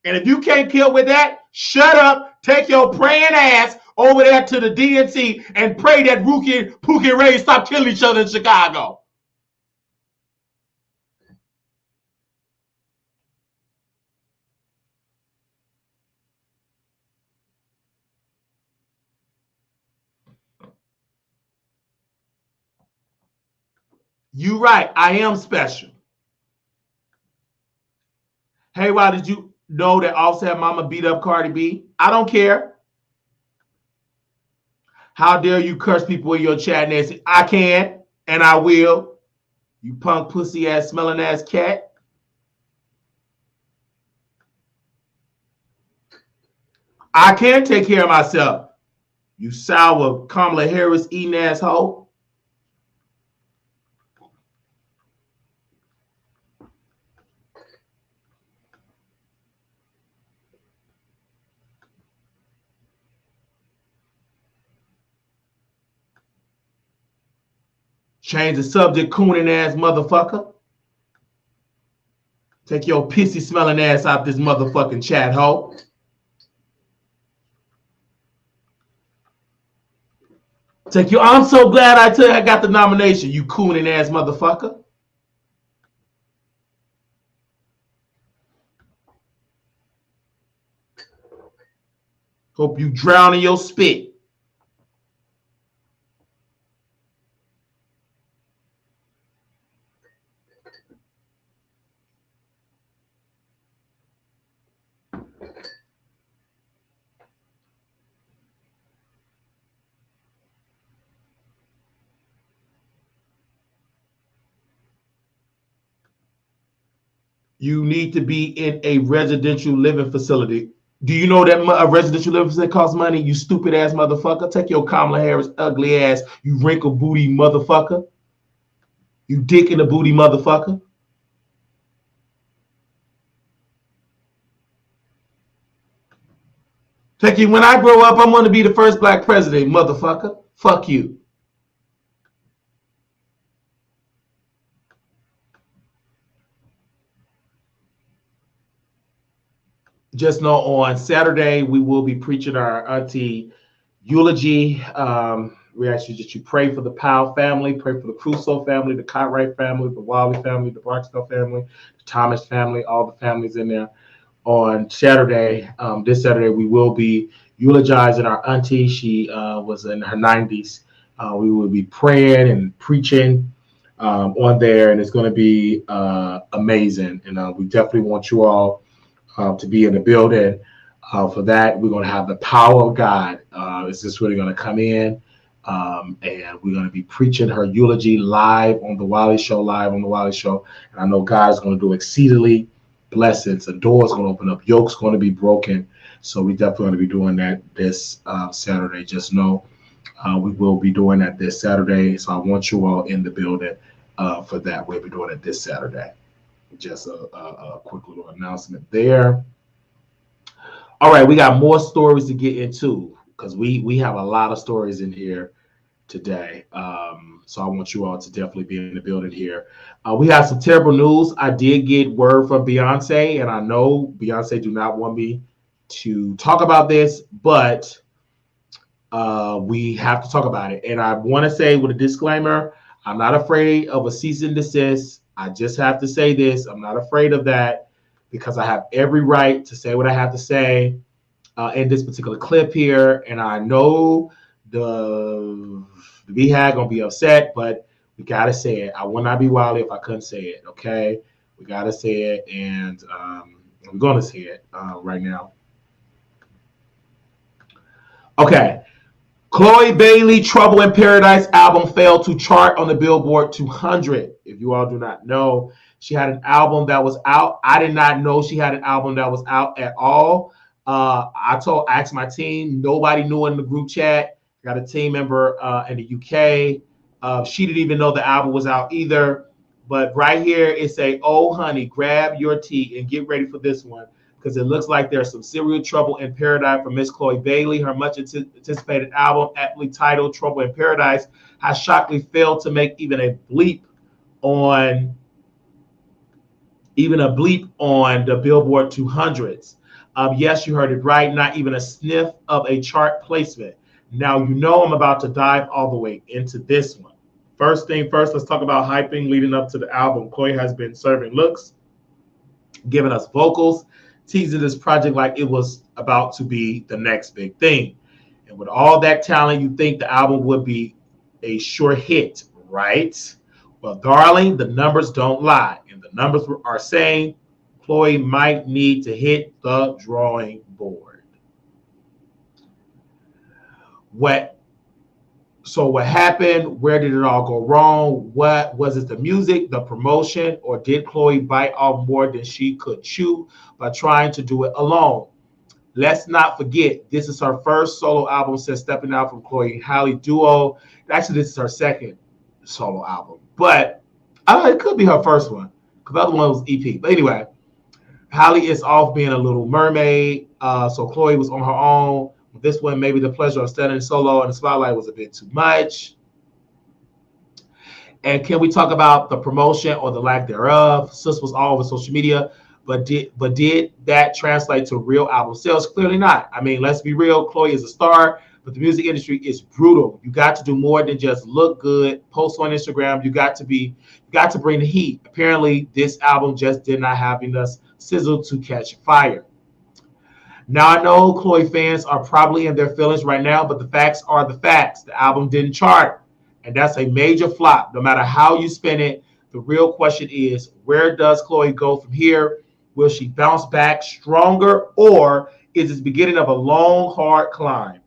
Speaker 1: And if you can't kill with that, shut up. Take your praying ass over there to the DNC and pray that Pookie and Ray stop killing each other in Chicago. You right. I am special. Hey, why did you know that Offset Mama beat up Cardi B? I don't care. How dare you curse people in your chat, Nancy? I can, and I will. You punk, pussy ass, smelling ass cat. I can take care of myself. You sour Kamala Harris eating asshole. Change the subject, cooning ass motherfucker. Take your pissy smelling ass out this motherfucking chat hole. Take your, I'm so glad I got the nomination, you cooning ass motherfucker. Hope you drown in your spit. You need to be in a residential living facility. Do you know that a residential living facility costs money? You stupid ass motherfucker. Take your Kamala Harris ugly ass, you wrinkle booty motherfucker. You dick in the booty motherfucker. Take you, when I grow up, I'm going to be the first black president, motherfucker. Fuck you. Just know on Saturday, we will be preaching our auntie eulogy. We ask you that you pray for the Powell family, pray for the Crusoe family, the Cartwright family, the Wiley family, the Barksdale family, the Thomas family, all the families in there. On Saturday, this Saturday, we will be eulogizing our auntie. She was in her 90s. We will be praying and preaching on there, and it's going to be amazing. And we definitely want you all to be in the building. For that, we're going to have the power of God. It's just really going to come in, and we're going to be preaching her eulogy live on the Wiley Show, And I know God is going to do exceedingly blessings. A door is going to open up. Yoke's going to be broken. So we definitely going to be doing that this Saturday. Just know we will be doing that this Saturday. So I want you all in the building for that. We'll be doing it this Saturday. Just a quick little announcement there. All right, we got more stories to get into because we have a lot of stories in here today. So I want you all to definitely be in the building here. We have some terrible news. I did get word from Beyonce, and I know Beyonce do not want me to talk about this, but we have to talk about it. And I want to say with a disclaimer, I'm not afraid of a cease and desist. I just have to say this. I'm not afraid of that because I have every right to say what I have to say in this particular clip here. And I know the BHAG going to be upset, but we got to say it. I would not be Wiley if I couldn't say it, okay? We got to say it, and we're going to say it right now. Okay. Chloe Bailey, Trouble in Paradise album failed to chart on the Billboard 200. If you all do not know, she had an album that was out. I did not know she had an album that was out at all. I asked my team. Nobody knew in the group chat. Got a team member in the UK. She didn't even know the album was out either. But right here, it's a, oh, honey, grab your tea and get ready for this one, because it looks like there's some serious trouble in paradise for Miss Chloe Bailey. Her much anticipated album, aptly titled Trouble in Paradise, has shockingly failed to make even a bleep on the Billboard 200s. Yes, you heard it right. Not even a sniff of a chart placement. Now, you know I'm about to dive all the way into this one. First thing first, let's talk about hyping leading up to the album. Chloe has been serving looks, giving us vocals, teasing this project like it was about to be the next big thing. And with all that talent, you think the album would be a sure hit, right? Well, darling, the numbers don't lie. And the numbers are saying Chloe might need to hit the drawing board. So what happened? Where did it all go wrong? What was it? The music, the promotion, or did Chloe bite off more than she could chew by trying to do it alone? Let's not forget, this is her first solo album since stepping out from Chloe and Halle duo. Actually, this is her second solo album, but I don't know, it could be her first one because the other one was EP. But anyway, Halle is off being a little mermaid, so Chloe was on her own. This one, maybe the pleasure of standing solo in the spotlight was a bit too much. And can we talk about the promotion or the lack thereof? Sis was all over social media, but did that translate to real album sales? Clearly not. I mean, let's be real. Chloe is a star, but the music industry is brutal. You got to do more than just look good, post on Instagram. You got to bring the heat. Apparently, this album just did not have enough sizzle to catch fire. Now, I know Chloe fans are probably in their feelings right now, but the facts are the facts. The album didn't chart, and that's a major flop. No matter how you spin it, the real question is, where does Chloe go from here? Will she bounce back stronger, or is it the beginning of a long, hard climb?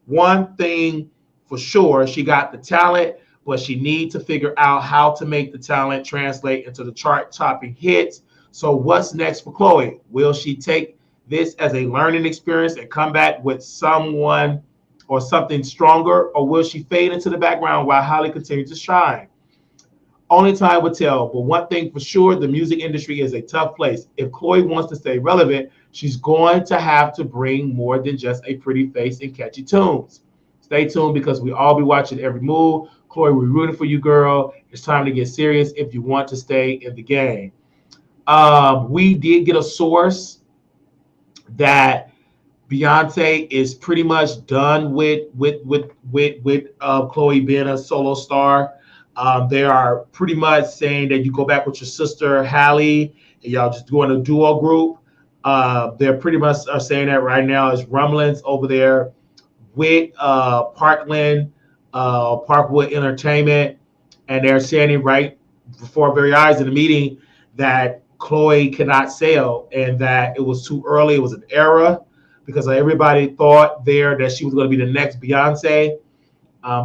Speaker 1: One thing for sure, she got the talent, but she needs to figure out how to make the talent translate into the chart-topping hits. So what's next for Chloe? Will she take this as a learning experience and come back with someone or something stronger, or will she fade into the background while Halle continues to shine? Only time will tell, but one thing for sure, the music industry is a tough place. If Chloe wants to stay relevant, she's going to have to bring more than just a pretty face and catchy tunes. Stay tuned, because we all be watching every move. Chloe, we're rooting for you, girl. It's time to get serious if you want to stay in the game. We did get a source that Beyonce is pretty much done with Chloe being a solo star. They are pretty much saying that you go back with your sister Halle and y'all just doing a duo group. They're pretty much are saying that right now. Is rumblings over there with Parkwood Entertainment, and they're saying it right before our very eyes in the meeting that Chloe cannot sell and that it was too early. It was an era because everybody thought there that she was going to be the next Beyonce.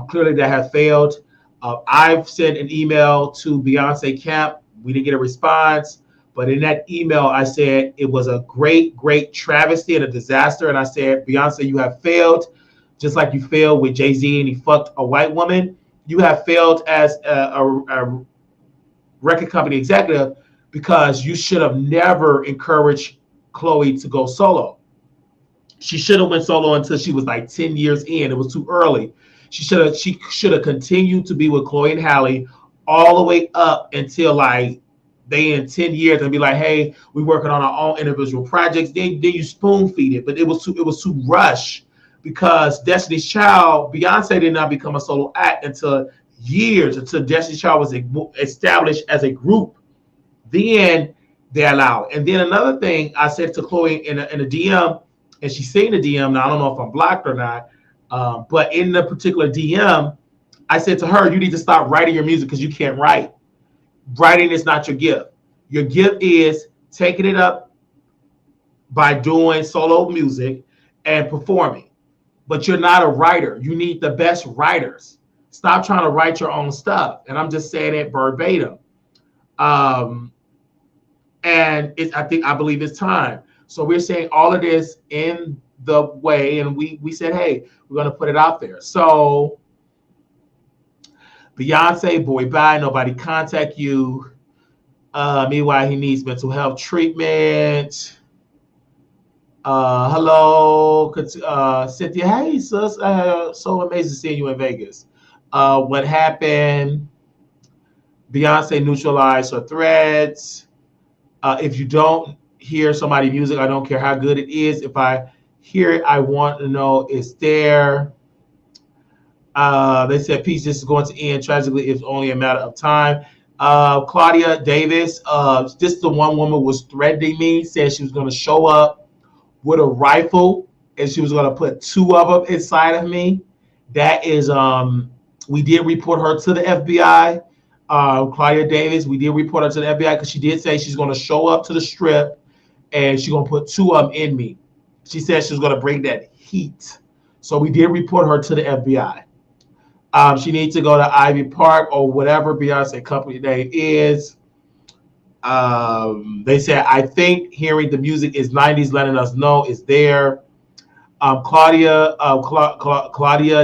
Speaker 1: Clearly that has failed. I've sent an email to Beyonce camp. We didn't get a response, but in that email I said it was a great, great travesty and a disaster. And I said, Beyonce, you have failed, just like you failed with Jay-Z and he fucked a white woman. You have failed as a record company executive, because you should have never encouraged Chloe to go solo. She should have went solo until she was like 10 years in. It was too early. She should have continued to be with Chloe and Halle all the way up until like they in 10 years and be like, hey, we're working on our own individual projects. Then you spoon feed it. But it was too rushed, because Destiny's Child, Beyonce did not become a solo act until Destiny's Child was established as a group. Then they allow it. And then another thing I said to Chloe in a DM, and she's seen the DM. Now, I don't know if I'm blocked or not, but in the particular DM, I said to her, you need to stop writing your music because you can't write. Writing is not your gift. Your gift is taking it up by doing solo music and performing. But you're not a writer. You need the best writers. Stop trying to write your own stuff. And I'm just saying it verbatim. And I believe it's time. So we're saying all of this in the way, and we said, hey, we're going to put it out there. So Beyonce, boy, bye. Nobody contact you. Meanwhile, he needs mental health treatment. Hello, Cynthia. Hey, sis. So amazing seeing you in Vegas. What happened? Beyonce neutralized her threads. If you don't hear somebody's music, I don't care how good it is. If I hear it, I want to know it's there. They said, peace, this is going to end tragically. It's only a matter of time. Claudia Davis, this the one woman was threatening me, said she was going to show up with a rifle and she was going to put 2 of them inside of me. That is, we did report her to the FBI. Claudia Davis, we did report her to the FBI because she did say she's going to show up to the strip and she's going to put 2 of them in me. She said she was going to bring that heat. So we did report her to the FBI. She needs to go to Ivy Park or whatever Beyonce company name is. They said, I think hearing the music is 90s, letting us know it's there. Claudia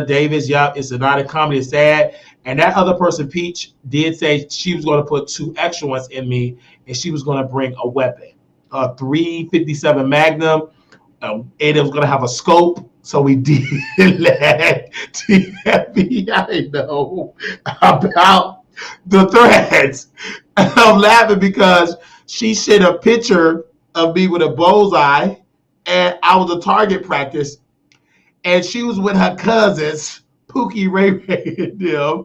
Speaker 1: Davis, yep, it's not a comedy, it's sad. And that other person, Peach, did say she was going to put 2 extra ones in me, and she was going to bring a weapon, a .357 Magnum, and it was going to have a scope. So we did let the FBI know about the threats. I'm laughing because she sent a picture of me with a bullseye, and I was a target practice, and she was with her cousins, Pookie, Ray Ray, and them,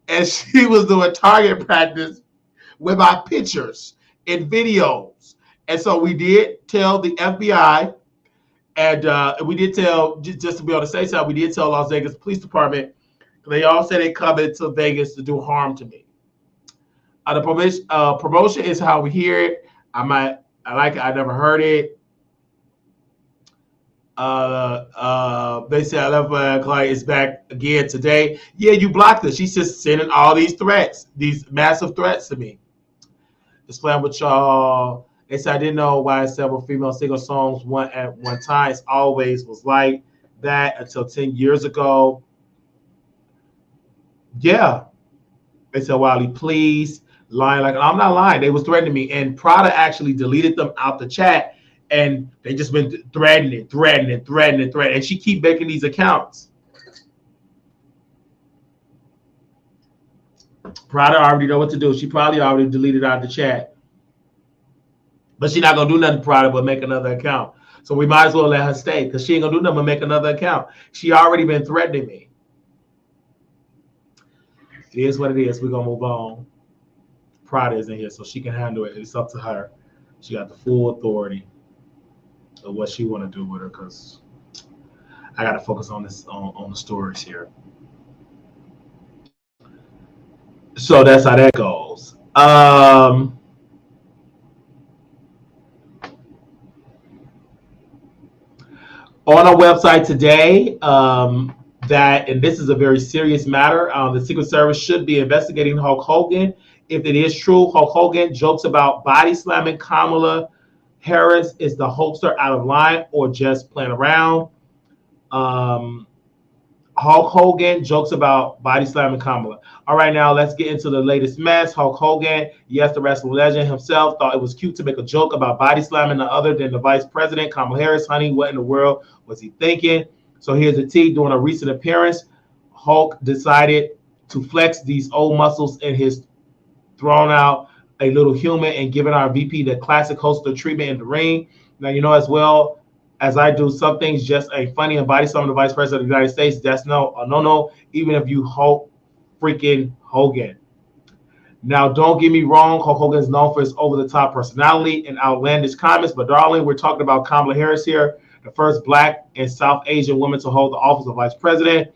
Speaker 1: and she was doing target practice with my pictures and videos. And so we did tell the FBI, and we did tell, just to be on the safe side, we did tell Las Vegas Police Department. They all said they coming to Vegas to do harm to me. The promotion is how we hear it. I like it. I never heard it. They said I love my client is back again today. Yeah, you blocked her. She's just sending all these threats, these massive threats to me. Just playing with y'all. They said I didn't know why several female single songs went at one time. It's always was like that until 10 years ago. Yeah. They said, Wiley, please. Lying like I'm not lying. They was threatening me. And Prada actually deleted them out the chat. And they just been threatening. And she keep making these accounts. Prada already know what to do. She probably already deleted out the chat. But she's not going to do nothing Prada but make another account. So we might as well let her stay because she ain't going to do nothing but make another account. She already been threatening me. It is what it is. We're going to move on. Prada is in here, so she can handle it. It's up to her. She got the full authority of what she want to do with her because I got to focus on this on the stories here. So that's how that goes. On our website today, and this is a very serious matter. The Secret Service should be investigating Hulk Hogan. If it is true, Hulk Hogan jokes about body slamming Kamala Harris is the hoaxer out of line or just playing around. Hulk Hogan jokes about body slamming Kamala. All right, now let's get into the latest mess. Hulk Hogan, yes, the wrestling legend himself, thought it was cute to make a joke about body slamming none other than the vice president, Kamala Harris. Honey, what in the world was he thinking? So here's the T. During a recent appearance, Hulk decided to flex these old muscles in his thrown out a little human and giving our VP the classic holster treatment in the ring. Now, you know, as well as I do, some things just ain't funny, and body slamming the vice president of the United States, that's no, even if you Hulk freaking Hogan. Now, don't get me wrong, Hulk Hogan is known for his over-the-top personality and outlandish comments, but darling, we're talking about Kamala Harris here, the first Black and South Asian woman to hold the office of vice president.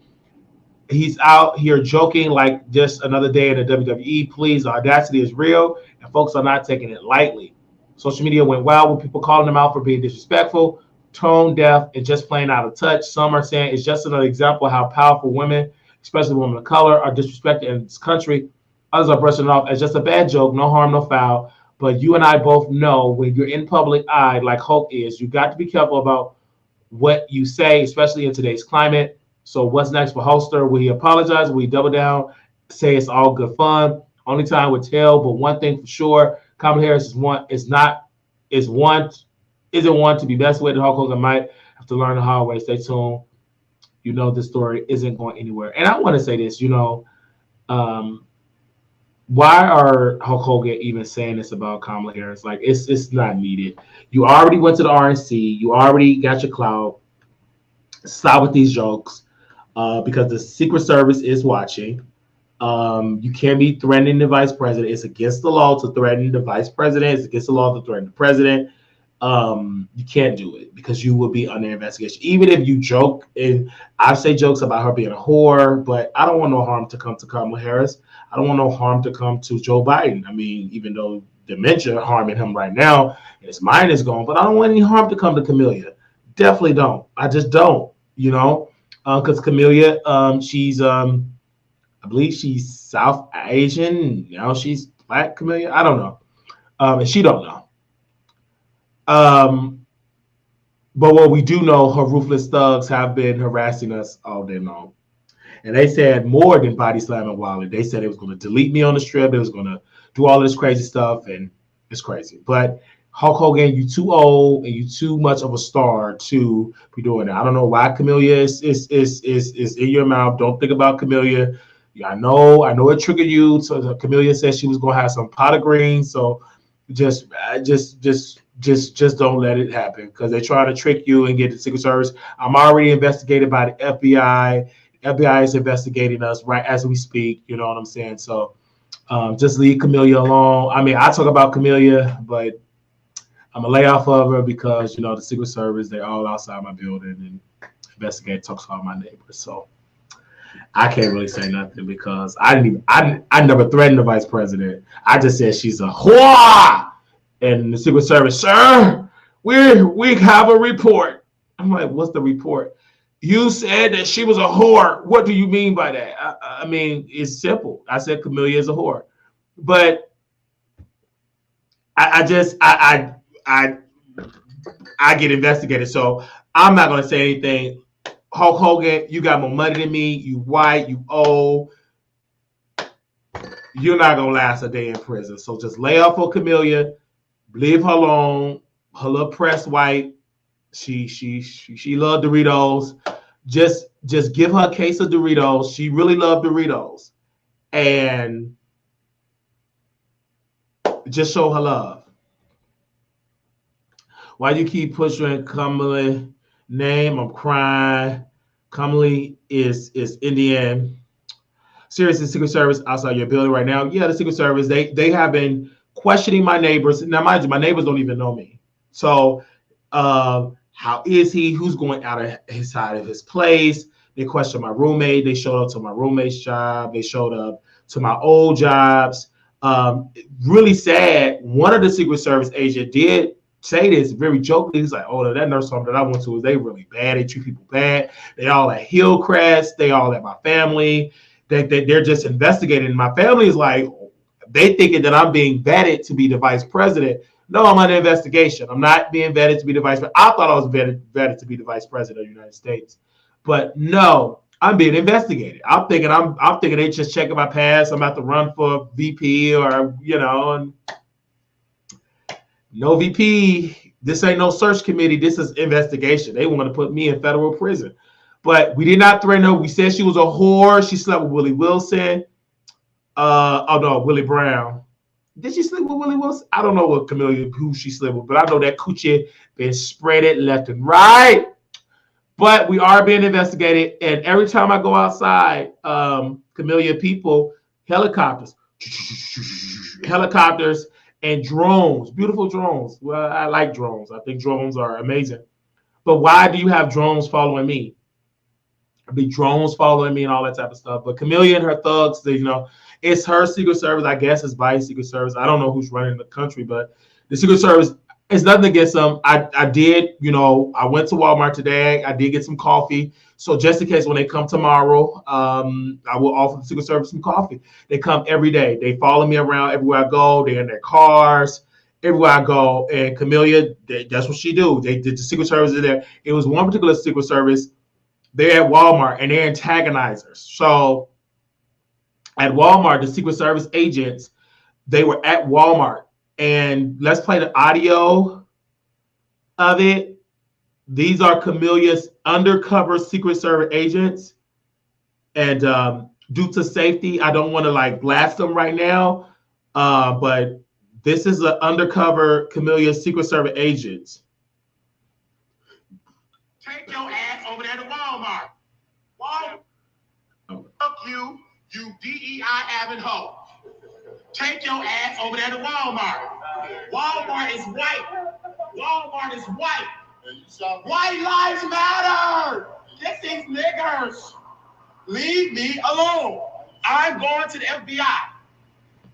Speaker 1: He's out here joking like just another day in the WWE. Please, the audacity is real, and folks are not taking it lightly. Social media went wild with people calling him out for being disrespectful, tone deaf, and just plain out of touch. Some are saying it's just another example of how powerful women, especially women of color, are disrespected in this country. Others are brushing it off as just a bad joke, no harm, no foul. But you and I both know when you're in public eye, like Hulk is, you got to be careful about
Speaker 2: what you say, especially in today's climate. So what's next for Holster? Will he apologize? Will he double down? Say it's all good fun? Only time will tell. But one thing for sure, Kamala Harris isn't one to be messed with. Hulk Hogan might have to learn the hard way. Stay tuned. You know this story isn't going anywhere. And I want to say this, um, why are Hulk Hogan even saying this about Kamala Harris? Like it's not needed. You already went to the RNC. You already got your clout. Stop with these jokes, because the Secret Service is watching. You can't be threatening the vice president. It's against the law to threaten the vice president. It's against the law to threaten the president. You can't do it because you will be under investigation. Even if you joke, and I say jokes about her being a whore, but I don't want no harm to come to Kamala Harris. I don't want no harm to come to Joe Biden. I mean, even though dementia harming him right now, and his mind is gone, but I don't want any harm to come to Camellia. Definitely don't. I just don't, because Camellia, she's, I believe she's South Asian. Now she's Black Camellia. I don't know. And she don't know. But what we do know, her ruthless thugs have been harassing us all day long. And they said more than body slamming Wiley. They said it was going to delete me on the strip. It was going to do all this crazy stuff, and it's crazy. But Hulk Hogan, you too old and you too much of a star to be doing that. I don't know why Camellia is in your mouth. Don't think about Camellia. Yeah, I know it triggered you. So Camellia said she was going to have some pot of green. So just don't let it happen, because they try to trick you and get the Secret Service. I'm already investigated by the FBI. The FBI is investigating us right as we speak. You know what I'm saying? So just leave Camellia alone. I mean, I talk about Camellia, but I'm gonna lay off of her because the Secret Service, they're all outside my building and investigate, talks to all my neighbors. So I can't really say nothing because I never threatened the vice president. I just said she's a whore. And the Secret Service, sir, we have a report. I'm like, what's the report? You said that she was a whore. What do you mean by that? I mean, it's simple. I said Camellia is a whore, but I get investigated, so I'm not gonna say anything. Hulk Hogan, you got more money than me. You white, you old. You're not gonna last a day in prison. So just lay off of Camellia. Leave her alone. Her little pressed white. She loved Doritos. Just give her a case of Doritos. She really loved Doritos, and just show her love. Why do you keep pushing Kamala name? I'm crying. Kamala is Indian. Seriously, Secret Service outside your building right now. Yeah, the Secret Service, they have been questioning my neighbors. Now, mind you, my neighbors don't even know me. So how is he? Who's going out of his side of his place? They questioned my roommate. They showed up to my roommate's job. They showed up to my old jobs. Really sad. One of the Secret Service agent did say this very jokingly. He's like, oh, that nurse home that I went to, they really bad. They treat people bad. They all at Hillcrest. They all at my family. They're just investigating. My family is like, they thinking that I'm being vetted to be the vice president. No, I'm under investigation. I'm not being vetted to be the vice president. I thought I was vetted to be the vice president of the United States. But no, I'm being investigated. I'm thinking they just checking my past. I'm about to run for VP or, and no VP. This ain't no search committee. This is investigation. They want to put me in federal prison. But we did not threaten her. We said she was a whore. She slept with Willie Wilson. Willie Brown. Did she sleep with Willie Wilson? I don't know who she slept with, but I know that coochie been spread it left and right. But we are being investigated, and every time I go outside, Camellia people, helicopters, and drones, beautiful drones. Well, I like drones. I think drones are amazing. But why do you have drones following me? Be drones following me and all that type of stuff. But Camellia and her thugs, it's her Secret Service. I guess it's Biden's Secret Service. I don't know who's running the country, but the Secret Service, it's nothing against them. I did, I went to Walmart today. I did get some coffee. So just in case when they come tomorrow, I will offer the Secret Service some coffee. They come every day. They follow me around everywhere I go. They're in their cars. everywhere I go. And Camellia, that's what she do. They did the Secret Service in there. It was one particular Secret Service. They're at Walmart and they're antagonizers. So at Walmart, the Secret Service agents, they were at Walmart. And let's play the audio of it. These are Camellia's undercover Secret Service agents. And due to safety, I don't want to like blast them right now. But this is an undercover Camellia Secret Service agents.
Speaker 3: Take your ass over there to Walmart. Fuck you, you DEI having hoe. Take your ass over there to Walmart. Walmart is white. Walmart is white. White lives matter. This is niggers. Leave me alone. I'm going to the FBI.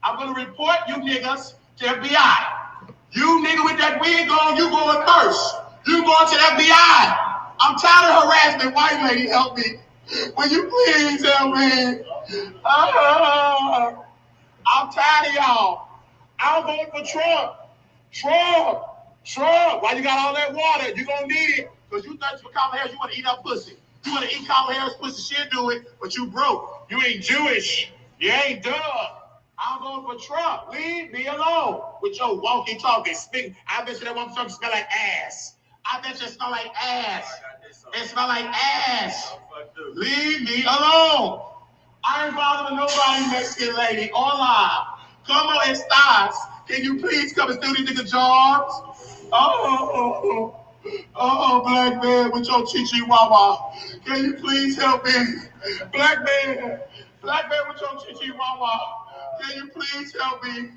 Speaker 3: I'm going to report you niggas to FBI. You nigga with that wig on, you going first. You going to the FBI. I'm tired of harassment. White lady, help me. Will you please help me? I'm tired of y'all. I'm voting for Trump. Trump. Why you got all that water? You gonna need it. Because you thirsty for Kamala Harris, you want to eat her pussy. You want to eat Kamala Harris pussy, she'll do it, but you broke. You ain't Jewish. You ain't dumb. I'm voting for Trump. Leave me alone with your walkie-talkie. I bet you that walkie-talkie smell like ass. I bet you it smell like ass. It smell like ass. Leave me alone. I ain't bothering nobody, Mexican lady, or live. Come on, and stars. Can you please come and steal these niggas' jobs? Black man with your chihuahua. Can you please help me? Black man with your chihuahua. Can you please help me?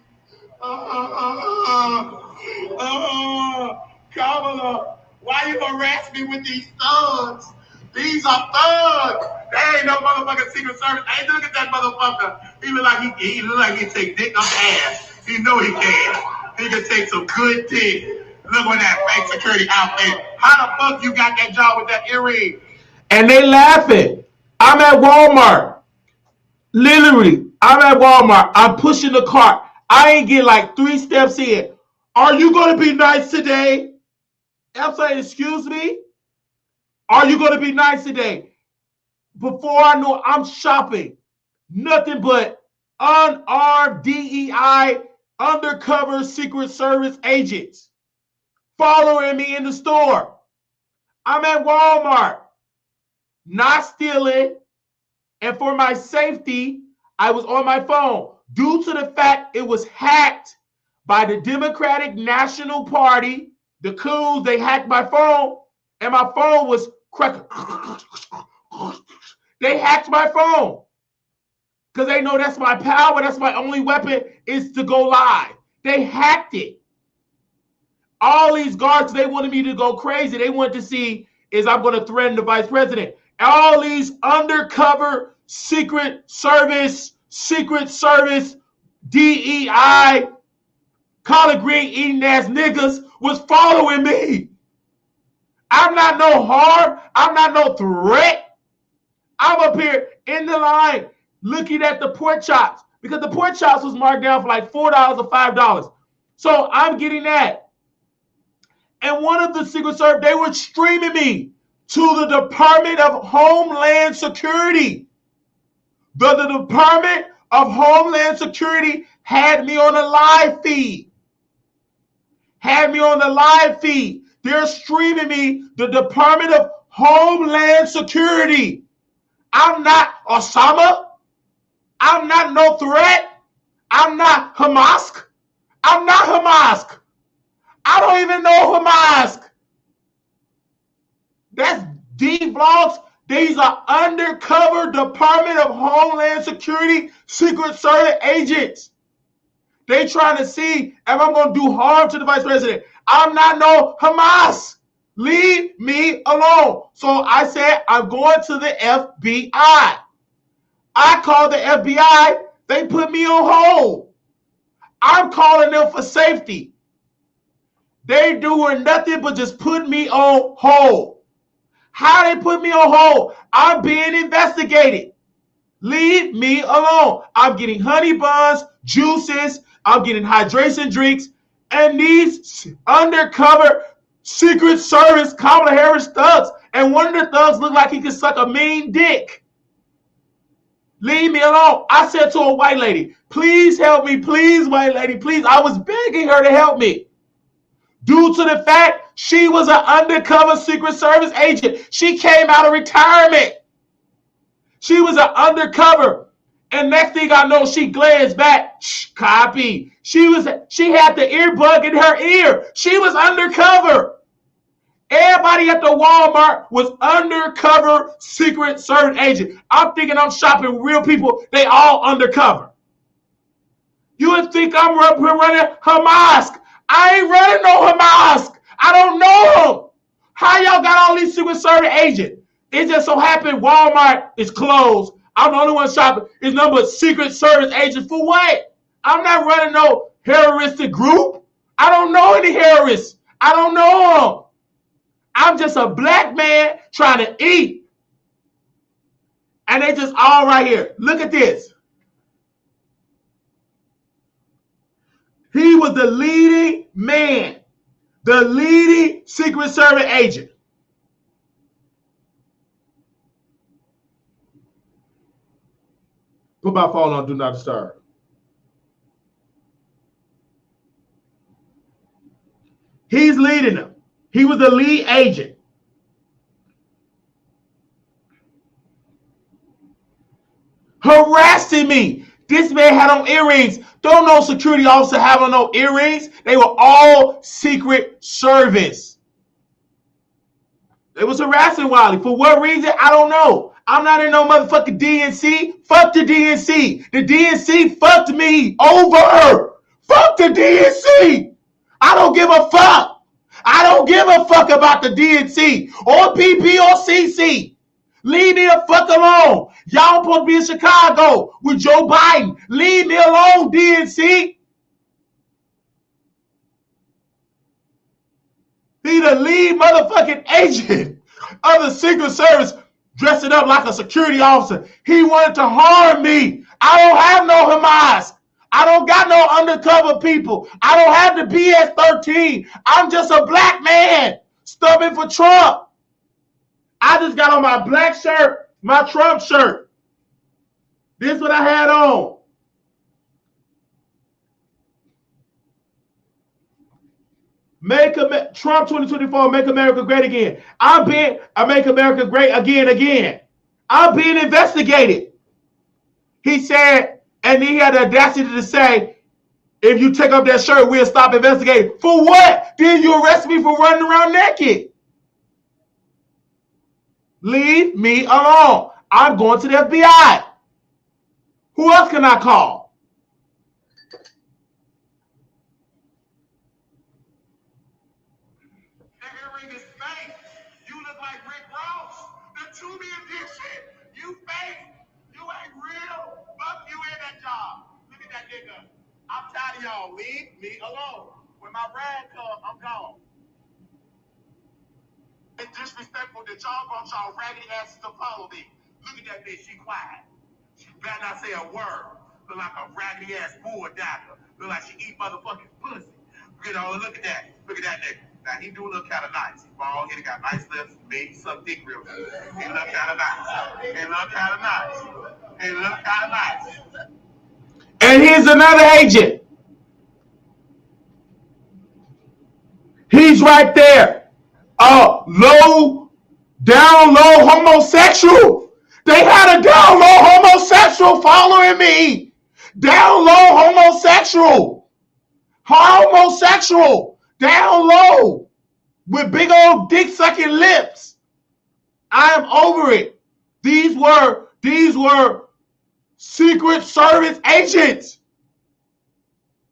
Speaker 3: Kamala, why you harass me with these thugs? These are thugs. They ain't no motherfucking Secret Service. Hey, look at that motherfucker. He look like he take dick up ass. He know he can. He can take some good dick. Look at that fake security outfit. How the fuck you got that job with that earring?
Speaker 2: And they laughing. I'm at Walmart. Literally, I'm at Walmart. I'm pushing the cart. I ain't get like 3 steps in. Are you going to be nice today? I'm saying, excuse me? Are you going to be nice today? Before I know, I'm shopping. Nothing but unarmed DEI undercover Secret Service agents following me in the store. I'm at Walmart, not stealing. And for my safety, I was on my phone. Due to the fact it was hacked by the Democratic National Party, the coons, they hacked my phone, and my phone was cracking. They hacked my phone because they know that's my power. That's my only weapon is to go live. They hacked it. All these guards, they wanted me to go crazy. They wanted to see is I'm going to threaten the vice president. All these undercover Secret Service, DEI, collard green eating ass niggas was following me. I'm not no harm. I'm not no threat. I'm up here in the line looking at the pork chops because the pork chops was marked down for like $4 or $5. So I'm getting that. And one of the Secret Service, they were streaming me to the Department of Homeland Security. The Department of Homeland Security had me on a live feed. They're streaming me, the Department of Homeland Security. I'm not Osama. I'm not no threat. I'm not Hamas. I don't even know Hamas. That's D-Vlogs. These are undercover Department of Homeland Security Secret Service agents. They trying to see if I'm going to do harm to the vice president. I'm not no Hamas. Leave me alone. So I said, I'm going to the FBI. I called the FBI. They put me on hold. I'm calling them for safety. They doing nothing but just put me on hold. How they put me on hold? I'm being investigated. Leave me alone. I'm getting honey buns, juices. I'm getting hydration drinks. And these undercover Secret Service Kamala Harris thugs, and one of the thugs looked like he could suck a mean dick. Leave me alone. I said to a white lady, please help me. Please, white lady, please. I was begging her to help me. Due to the fact she was an undercover Secret Service agent. She came out of retirement. She was an undercover. And next thing I know, she glanced back. Copy. She had the earbud in her ear. She was undercover. Everybody at the Walmart was undercover Secret Service agent. I'm thinking I'm shopping with real people. They all undercover. You would think I'm running Hamas. I ain't running no Hamas. I don't know him. How y'all got all these Secret Service agents? It just so happened Walmart is closed. I'm the only one shopping. It's nothing but Secret Service agents for what? I'm not running no terroristic group. I don't know any terrorists. I don't know them. I'm just a black man trying to eat. And they just all right here. Look at this. He was the leading man, the leading Secret Service agent. Put my phone on Do Not Disturb. He's leading them. He was the lead agent. Harassing me. This man had on earrings. Don't no security officer have on no earrings. They were all Secret Service. They was harassing Wiley. For what reason? I don't know. I'm not in no motherfucking DNC. Fuck the DNC. The DNC fucked me over. Fuck the DNC. I don't give a fuck. I don't give a fuck about the DNC or PP or CC. Leave me the fuck alone. Y'all supposed to be in Chicago with Joe Biden. Leave me alone, DNC. He the lead motherfucking agent of the Secret Service, dressing up like a security officer. He wanted to harm me. I don't have no Hamas. I don't got no undercover people. I don't have the BS-13. I'm just a black man stubbing for Trump. I just got on my black shirt, my Trump shirt. This is what I had on. Trump 2024, make America great again. I make America great again. I'm being investigated. He said, and he had the audacity to say, if you take off that shirt, we'll stop investigating. For what? Then you arrest me for running around naked. Leave me alone. I'm going to the FBI. Who else can I call?
Speaker 3: That earring is fake. You look like Rick Ross. The Tubi edition. You fake. You ain't real. Fuck you in that job. Look at that nigga. I'm tired of y'all. Leave me alone. When my rag comes, I'm gone. It's disrespectful that y'all brought y'all raggedy asses to follow me. Look at that bitch. She quiet. She better not say a word. Look like a raggedy ass bulldogger. Look like she eat motherfucking pussy. You know, look at that. Look at that nigga. Now, he do look kind of nice. He bald, he got nice lips, maybe some dick real good. He look kind of nice. He look kind of nice. He look kind of nice.
Speaker 2: And here's another agent. He's right there. Down low homosexual. They had a down low homosexual following me. Down low homosexual. Homosexual. Down low. With big old dick sucking lips. I am over it. These were Secret Service agents.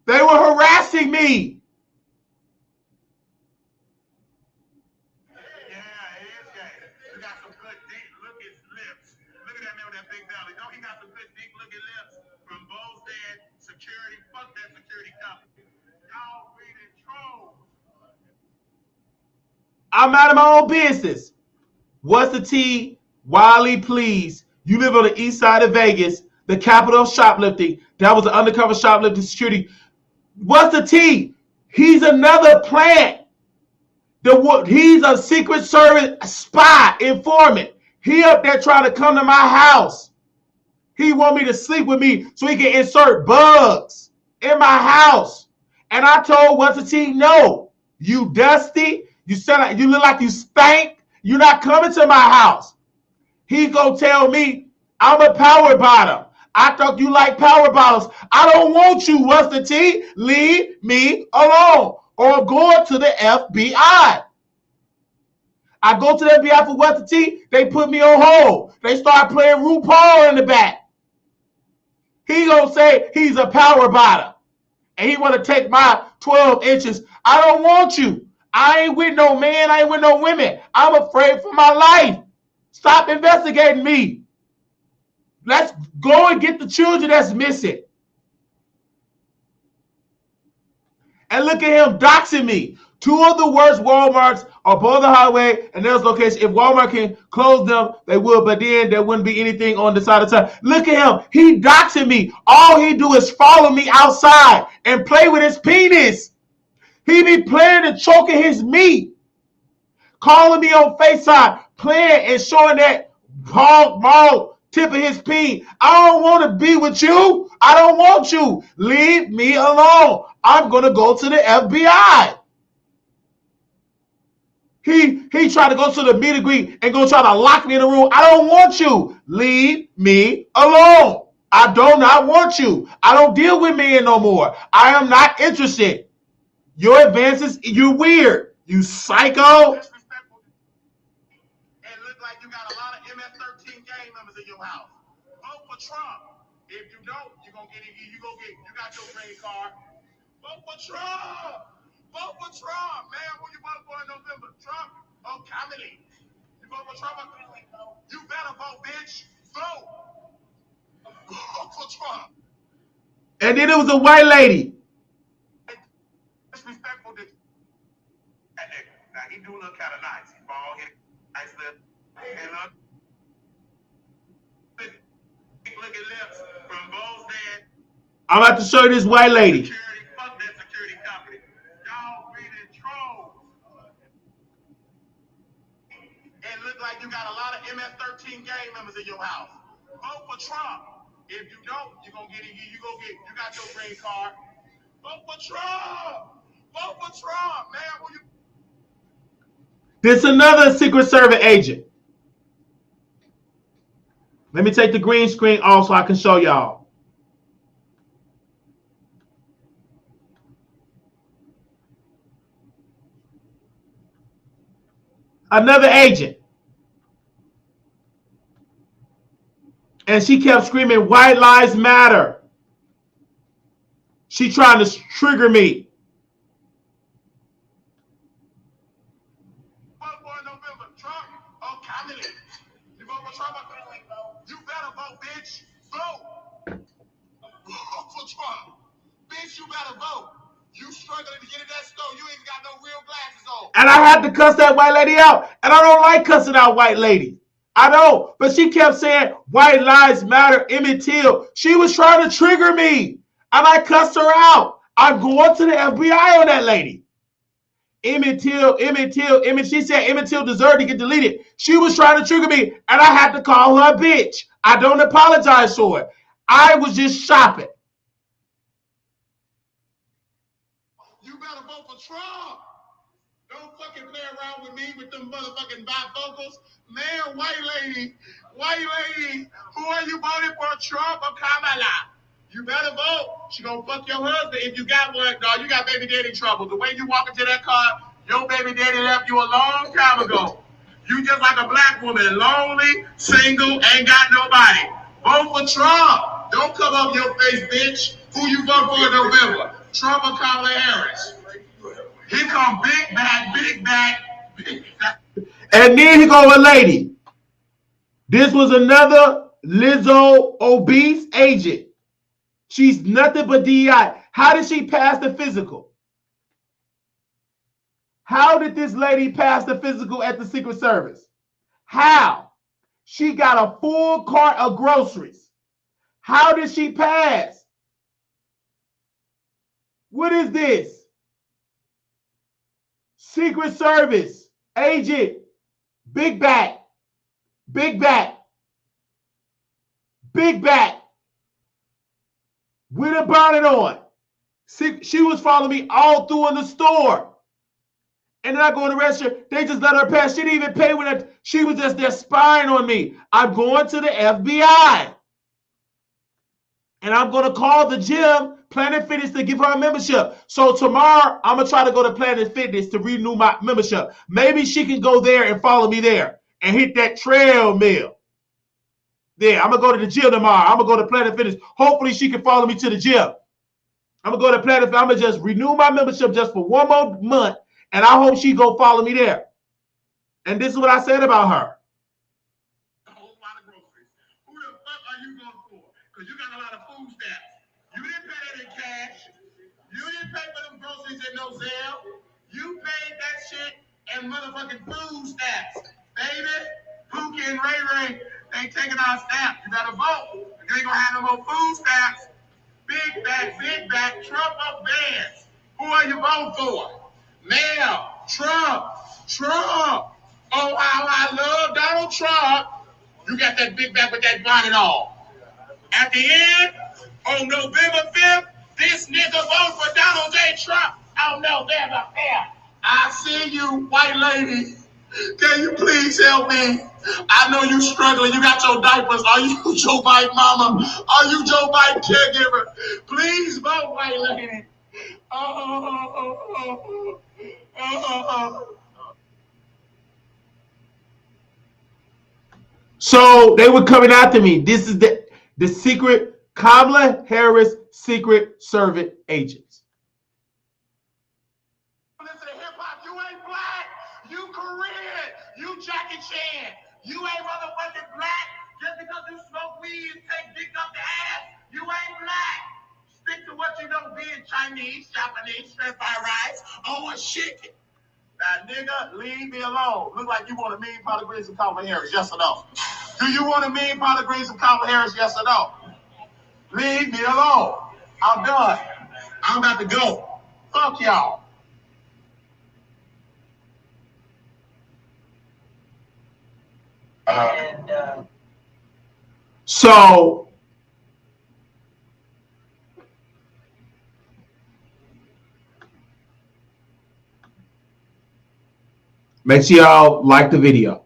Speaker 2: They were harassing me. I'm out of my own business. What's the tea? Wiley, please. You live on the east side of Vegas, the capital of shoplifting. That was an undercover shoplifting security. What's the tea? He's another plant. He's a Secret Service spy, informant. He up there trying to come to my house. He want me to sleep with me so he can insert bugs in my house. And I told What's the T, no. You dusty. You look like you stank. You're not coming to my house. He gonna tell me I'm a power bottom. I thought you like power bottles. I don't want you, What's the T? Leave me alone. Or I'm going to the FBI. I go to the FBI for What's the T? They put me on hold. They start playing RuPaul in the back. He gonna say he's a power bottom. And he want to take my 12 inches. I don't want you. I ain't with no man. I ain't with no women. I'm afraid for my life. Stop investigating me. Let's go and get the children that's missing. And look at him doxing me. 2 of the worst Walmarts are both the highway and there's location. If Walmart can close them, they would, but then there wouldn't be anything on the side of town. Look at him. He doxing me. All he do is follow me outside and play with his penis. He be playing and choking his meat. Calling me on FaceTime, playing and showing that ball tip of his pee. I don't want to be with you. I don't want you. Leave me alone. I'm going to go to the FBI. He tried to go to the meet and greet and go try to lock me in the room. I don't want you. Leave me alone. I do not want you. I don't deal with men no more. I am not interested. Your advances, you're weird. You psycho.
Speaker 3: Disrespectful. And look like you got a lot of MS-13 gang members in your house. Vote for Trump. If you don't, you got your green card. Vote for Trump. Vote for Trump, man. Who you vote for in November? Trump or Kamala? You vote for Trump or Kamala? You better vote, bitch. Vote. Vote for Trump.
Speaker 2: And then it was a white lady.
Speaker 3: Disrespectful to that nigga. Now he do look kind of nice. He bald head, nice lip, and look at lips from both dead.
Speaker 2: I'm about to show you this white lady.
Speaker 3: Security, fuck that security company. Y'all really trolls. And look like you got a lot of MS-13 gang members in your house. Vote for Trump. If you don't, you got your green card. Vote for Trump. Vote for Trump, man.
Speaker 2: This another Secret Service agent. Let me take the green screen off so I can show y'all. Another agent. And she kept screaming, "White lives matter." She trying to trigger me.
Speaker 3: Vote for November. Trump or Kamala? You vote for Trump or Kamala? You better vote, bitch. Vote. Vote for Trump. Bitch, you better vote. You struggling to get in that store. You ain't got no real glasses on.
Speaker 2: And I had to cuss that white lady out. And I don't like cussing out white ladies. I don't. But she kept saying, "White lives matter," Emmett Till. She was trying to trigger me. And I cussed her out. I'm going to the FBI on that lady. Emmett Till. She said Emmett Till deserved to get deleted. She was trying to trigger me. And I had to call her a bitch. I don't apologize for it. I was just shopping.
Speaker 3: You better vote for Trump. Don't fucking play around with me with them motherfucking bifocals. Man, white lady, who are you voting for, Trump or Kamala? You better vote. She gonna fuck your husband if you got one, dog. You got baby daddy trouble. The way you walk into that car, your baby daddy left you a long time ago. You just like a black woman, lonely, single, ain't got nobody. Vote for Trump. Don't come up your face, bitch. Who you vote for in November? Trump or Kamala Harris? Here come big back.
Speaker 2: And then here go a lady. This was another Lizzo obese agent. She's nothing but DEI. How did she pass the physical? How did this lady pass the physical at the Secret Service? How? She got a full cart of groceries. How did she pass? What is this? Secret Service agent, big back, big back, big back, with a bonnet on. She was following me all through in the store. And then I go in the restaurant. They just let her pass. She didn't even pay when she was just there spying on me. I'm going to the FBI. And I'm going to call the gym, Planet Fitness, to give her a membership. So tomorrow, I'm going to try to go to Planet Fitness to renew my membership. Maybe she can go there and follow me there and hit that treadmill. Yeah, I'm going to go to the gym tomorrow. I'm going to go to Planet Fitness. Hopefully, she can follow me to the gym. I'm going to go to Planet Fitness. I'm going to just renew my membership just for one more month. And I hope she go follow me there. And this is what I said about her.
Speaker 3: A whole lot of groceries. Who the fuck are you going for? Because you got a lot of food stamps. You didn't pay that in cash. You didn't pay for them groceries in no Zelle. You paid that shit in motherfucking food stamps. Baby, Pookie and Ray Ray ain't taking our stamps. You better vote. You ain't gonna have no more food stamps. Big back, Trump up bands. Who are you voting for? Now, Trump. Oh, how I love Donald Trump. You got that big back with that bonnet on. At the end, on November 5th, this nigga vote for Donald J. Trump on November 5th. I see you, white lady. Can you please help me? I know you struggling. You got your diapers. Are you Joe Biden mama? Are you Joe Biden caregiver? Please vote, white lady.
Speaker 2: So they were coming after me. This is the secret Kamala Harris Secret Service agents.
Speaker 3: Listen to hip hop. You ain't black. You Korean. You Jackie Chan. You ain't motherfucking black. Just because you smoke weed and take dick up the ass, you ain't black. Stick to what you know, being Chinese, Japanese, shrimp fried rice, or chicken. Now, nigga, leave me alone. Look like you want a million pot of greens of Kamala Harris, yes or no? Do you want a million pot of greens of Kamala Harris, yes or no? Leave me alone. I'm done. I'm about to go. Fuck y'all.
Speaker 2: So make sure y'all like the video.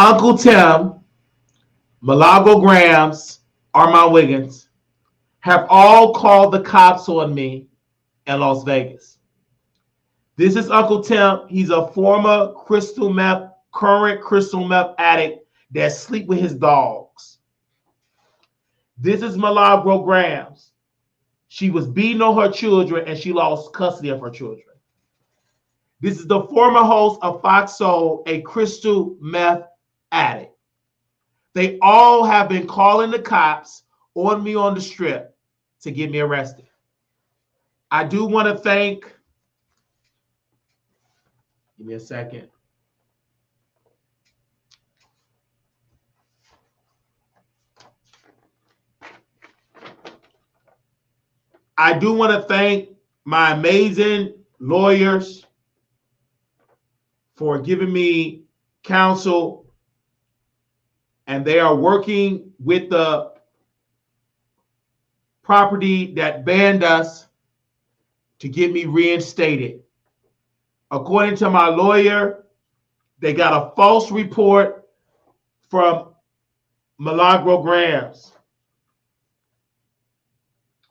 Speaker 2: Uncle Tim, Milagro Gramz, Armand Wiggins have all called the cops on me in Las Vegas. This is Uncle Tim. He's a former current crystal meth addict that sleep with his dogs. This is Milagro Gramz. She was beating on her children and she lost custody of her children. This is the former host of Fox Soul, a crystal meth addict. They all have been calling the cops on me on the strip to get me arrested. I do want to thank, give me a second. I do want to thank my amazing lawyers for giving me counsel, and they are working with the property that banned us to get me reinstated. According to my lawyer, they got a false report from Milagro Gramz.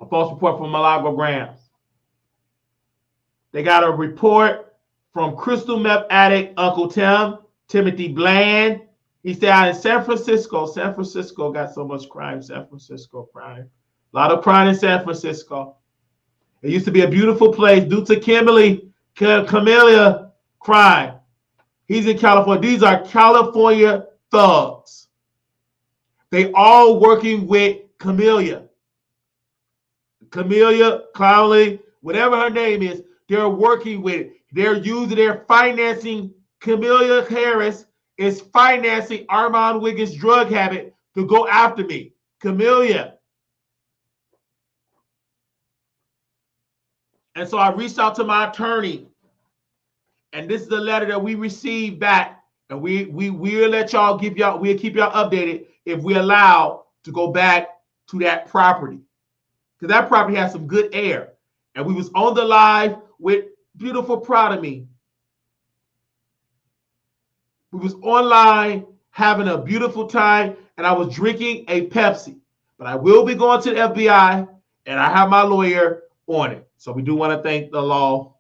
Speaker 2: A false report from Milagro Gramz. They got a report from crystal meth addict Uncle Tim, Timothy Blaine, He said out in San Francisco. San Francisco got so much crime. San Francisco crime. A lot of crime in San Francisco. It used to be a beautiful place due to Camellia crime. He's in California. These are California thugs. They all working with Camellia. Camellia, Clowney, whatever her name is, they're working with it. They're financing. Camellia Harris is financing Armand Wiggins' drug habit to go after me. Camellia. And so I reached out to my attorney, and this is the letter that we received back. And we'll let y'all we'll keep y'all updated if we allow to go back to that property. Because that property has some good air. And we was on the live with beautiful Proud of Me. We was online having a beautiful time, and I was drinking a Pepsi. But I will be going to the FBI, and I have my lawyer on it. So we do want to thank the law.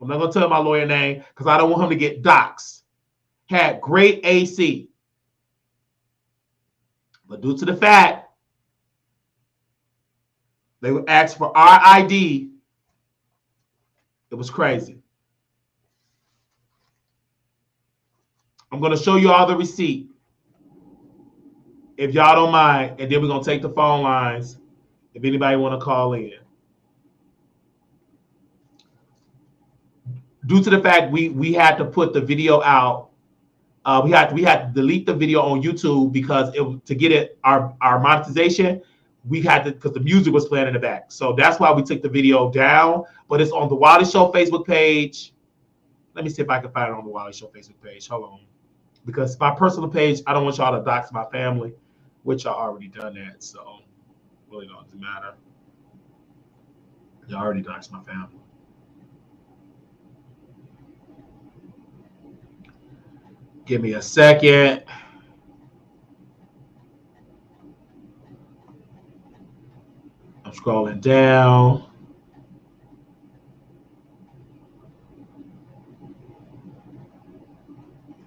Speaker 2: I'm not going to tell my lawyer name because I don't want him to get doxxed. Had great AC. But due to the fact they would ask for our ID, it was crazy. I'm going to show you all the receipt, if y'all don't mind, and then we're going to take the phone lines if anybody want to call in. Due to the fact we had to put the video out, we had to delete the video on YouTube because to get it our monetization, we had to, because the music was playing in the back. So that's why we took the video down. But it's on the Wiley Show Facebook page. Let me see if I can find it on the Wiley Show Facebook page. Hold on. Because my personal page, I don't want y'all to dox my family, which y'all already done that. So really doesn't matter. Y'all already doxed my family. Give me a second. I'm scrolling down.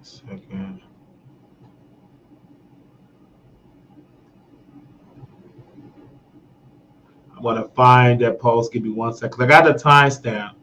Speaker 2: Second. I want to find that post. Give me 1 second. I got the timestamp.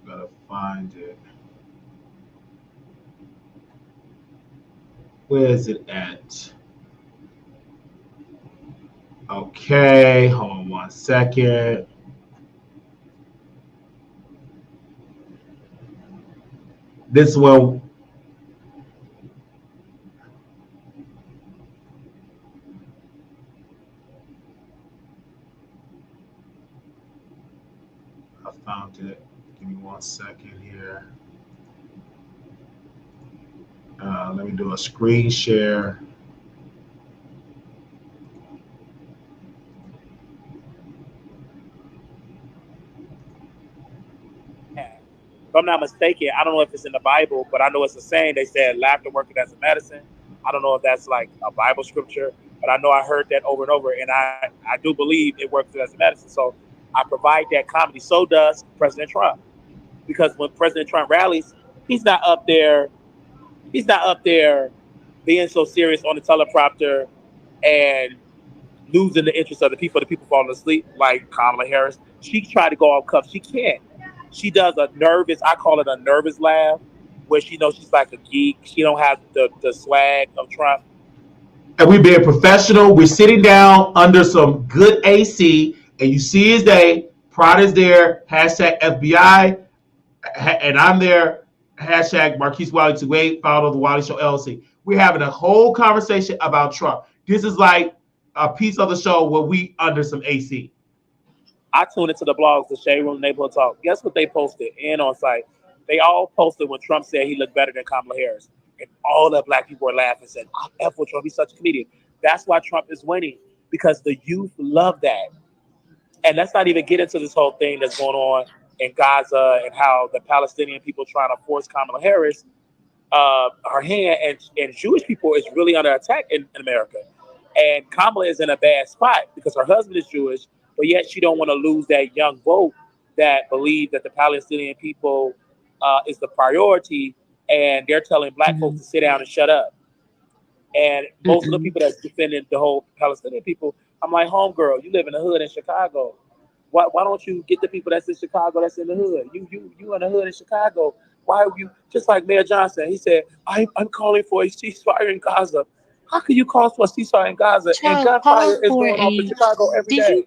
Speaker 2: Gotta find it. Where is it at? Okay, hold on 1 second. This one. I found it. Give me 1 second here. Let me do a screen share.
Speaker 4: If I'm not mistaken, I don't know if it's in the Bible, but I know it's a saying. They said laughter working as a medicine. I don't know if that's like a Bible scripture, but I know I heard that over and over, and I do believe it works as a medicine. So I provide that comedy. So does President Trump, because when President Trump rallies, he's not up there being so serious on the teleprompter and losing the interest of the people falling asleep like Kamala Harris. She tried to go off cuff. She can't. She does a nervous, I call it a nervous laugh, where she knows she's like a geek. She don't have the swag of Trump.
Speaker 2: And we're being professional. We're sitting down under some good AC, and you see his day. Prod is there, hashtag FBI, and I'm there, hashtag Marquise Wiley 28, founder of the Wiley Show LLC. We're having a whole conversation about Trump. This is like a piece of the show where we under some AC.
Speaker 4: I tuned into the blogs, the Shade Room Neighborhood Talk. Guess what they posted and on site? They all posted when Trump said he looked better than Kamala Harris. And all the black people were laughing and said, I F with Trump, he's such a comedian. That's why Trump is winning, because the youth love that. And let's not even get into this whole thing that's going on in Gaza and how the Palestinian people trying to force Kamala Harris her hand, and Jewish people is really under attack in America. And Kamala is in a bad spot because her husband is Jewish, but yet she don't want to lose that young vote that believe that the Palestinian people is the priority, and they're telling black folks to sit down and shut up. And most of the people that's defending the whole Palestinian people, I'm like, homegirl, you live in the hood in Chicago. Why don't you get the people that's in Chicago that's in the hood? You in the hood in Chicago. Why are you, just like Mayor Johnson, he said, I'm calling for a ceasefire in Gaza. How can you call for a ceasefire in Gaza? And gunfire is going off in Chicago every day.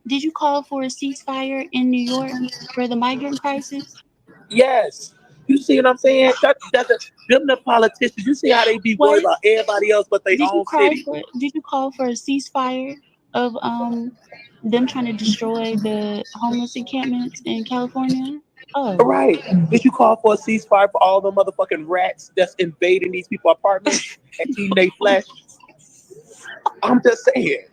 Speaker 5: Did you call for a ceasefire in New York for the migrant crisis?
Speaker 4: Yes. You see what I'm saying? Them the politicians. You see how they be worried about everybody else but their own city.
Speaker 5: Did you call for a ceasefire of them trying to destroy the homeless encampments in California? Oh,
Speaker 4: right. Did you call for a ceasefire for all the motherfucking rats that's invading these people's apartments and eating their flesh? I'm just saying.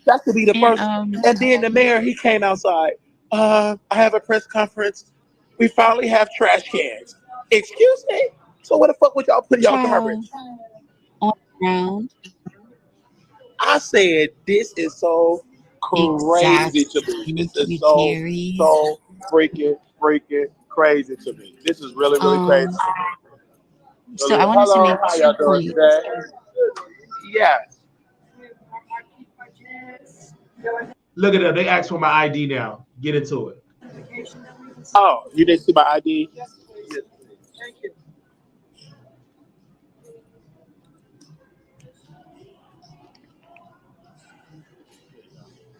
Speaker 4: That could be the first. And then the mayor, he came outside. I have a press conference. We finally have trash cans. Excuse me? So what the fuck would y'all put y'all garbage?
Speaker 5: On the ground.
Speaker 4: I said, this is so crazy to me. This is so freaking crazy to me. This is really crazy to me.
Speaker 5: So I wanted to make 2 points.
Speaker 4: Yeah.
Speaker 2: Look at them. They asked for my ID now. Get into it.
Speaker 4: Oh, you didn't see my ID? Yes. Thank you.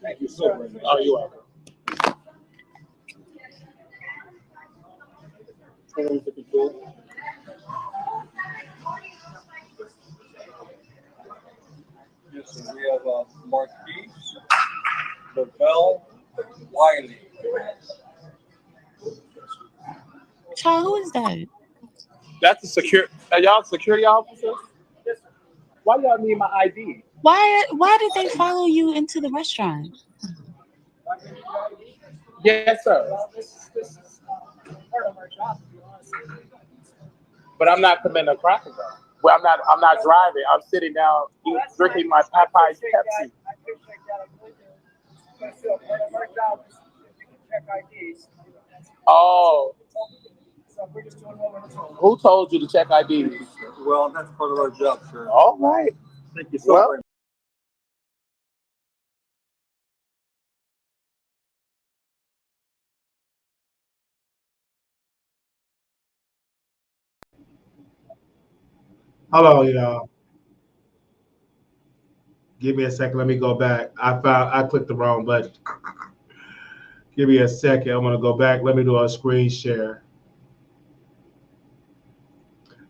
Speaker 4: Thank you so much. Oh, you're welcome.
Speaker 6: Yes, we have Marquise, Lavelle, Wiley.
Speaker 5: Child, who is that?
Speaker 4: That's the security. Are y'all security officers? Yes. Why y'all need my ID?
Speaker 5: Why did they follow you into the restaurant?
Speaker 4: Yes, sir. Well, this is part of our job, to be honest. But I'm not committing a crime. Well, I'm not driving. I'm sitting down drinking my Popeye's Pepsi. I appreciate that. But still, part of our job is to check IDs. Oh. So we're just doing what we're told. Who told you to check IDs?
Speaker 6: Well, that's part of our job, sir.
Speaker 4: All right.
Speaker 6: Thank you so much.
Speaker 2: Hello, y'all. Give me a second. Let me go back. I clicked the wrong button. Give me a second. I'm gonna go back. Let me do a screen share.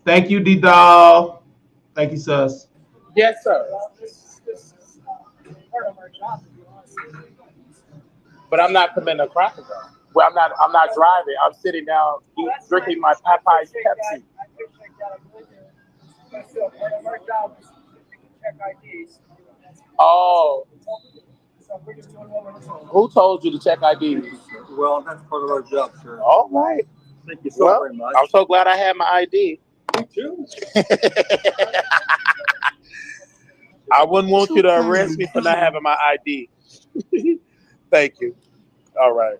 Speaker 2: Thank you, D-Doll. Thank you, sus.
Speaker 4: Yes, sir. Well, this is part of our job, to be honest. But I'm not committing a crime. Well, I'm not driving. I'm sitting down drinking my Popeye's Pepsi. I appreciate that. But still, part of our job is to check IDs. Oh. So we're just doing what we're told. Who told you to check IDs?
Speaker 6: Well, that's part of our job, sir.
Speaker 4: All right.
Speaker 6: Thank you so very much.
Speaker 4: I'm so glad I had my ID.
Speaker 6: Me too.
Speaker 4: I wouldn't want you to arrest me for not having my ID. Thank you. All right.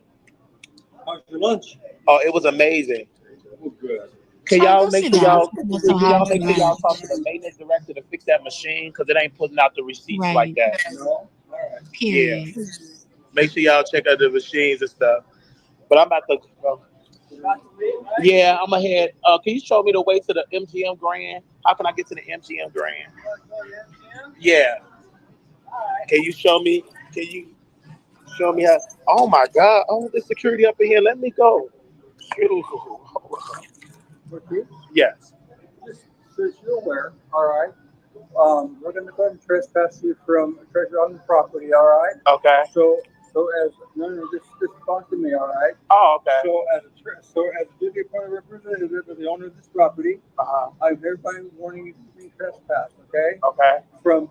Speaker 6: How's your lunch?
Speaker 4: Oh, it was amazing.
Speaker 6: Oh, good.
Speaker 4: Can y'all make sure y'all talk to the maintenance director to fix that machine because it ain't putting out the receipts like that.
Speaker 6: No? All right.
Speaker 5: Period.
Speaker 4: Yeah. Make sure y'all check out the machines and stuff. But I'm about to. Yeah, I'm ahead. Can you show me the way to the MGM Grand? How can I get to the MGM Grand? Yeah. Can you show me? Can you show me how? Oh my God! Oh, there's security up in here. Let me go. Yes.
Speaker 6: Just so you're aware, all right. We're going to go ahead and trespass you from treasure on the property, all right?
Speaker 4: Okay.
Speaker 6: So as just talk to me, all right?
Speaker 4: Oh, okay.
Speaker 6: So as a duty appointed representative of the owner of this property, I'm hereby warning you to be trespassed, okay?
Speaker 4: Okay.
Speaker 6: From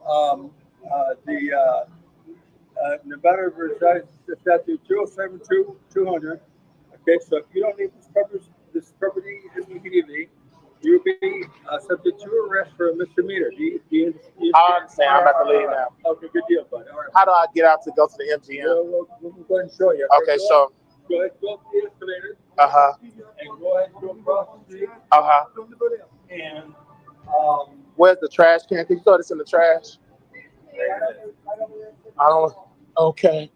Speaker 6: Nevada resides statute 072-200. Okay, so if you don't leave this property immediately, you'll be subject to arrest for a misdemeanor.
Speaker 4: I understand. I'm about to leave now.
Speaker 6: Okay, good deal, bud. All right.
Speaker 4: How do I get out to go to the MGM?
Speaker 6: We'll go ahead and show you.
Speaker 4: Okay, so.
Speaker 6: Go ahead, go up the escalator.
Speaker 4: Uh-huh.
Speaker 6: And go ahead and go across the street.
Speaker 4: Uh-huh.
Speaker 6: And
Speaker 4: where's the trash can? Can you throw this in the trash? I don't. Okay.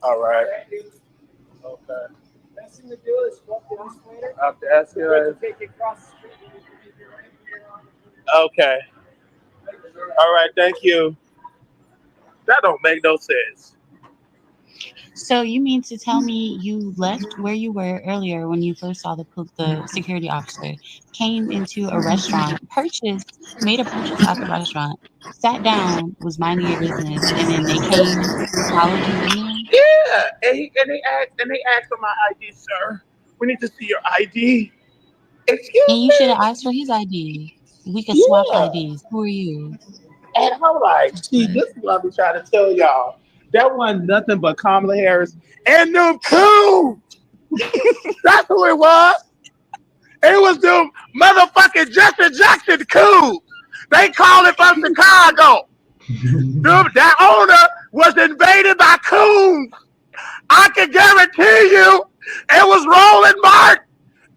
Speaker 4: All right. Okay.
Speaker 6: best thing to do is go up the escalator.
Speaker 4: Up the escalator.
Speaker 6: Take it across the street.
Speaker 4: Okay. All right. Thank you. That don't make no sense.
Speaker 5: So you mean to tell me you left where you were earlier when you first saw the security officer, came into a restaurant, made a purchase at the restaurant, sat down, was minding your business, and then they came, followed you in?
Speaker 4: Yeah, and they asked for my ID, sir. We need to see your ID. Excuse
Speaker 5: And you
Speaker 4: me.
Speaker 5: should have asked for his ID. We could swap IDs. Who are you?
Speaker 4: And I'm like, see, this is what I be trying to tell y'all. That wasn't nothing but Kamala Harris and them coons. That's who it was. It was them motherfucking Jesse Jackson coons. They call it from Chicago. That owner was invaded by coons. I can guarantee you it was Roland Martin.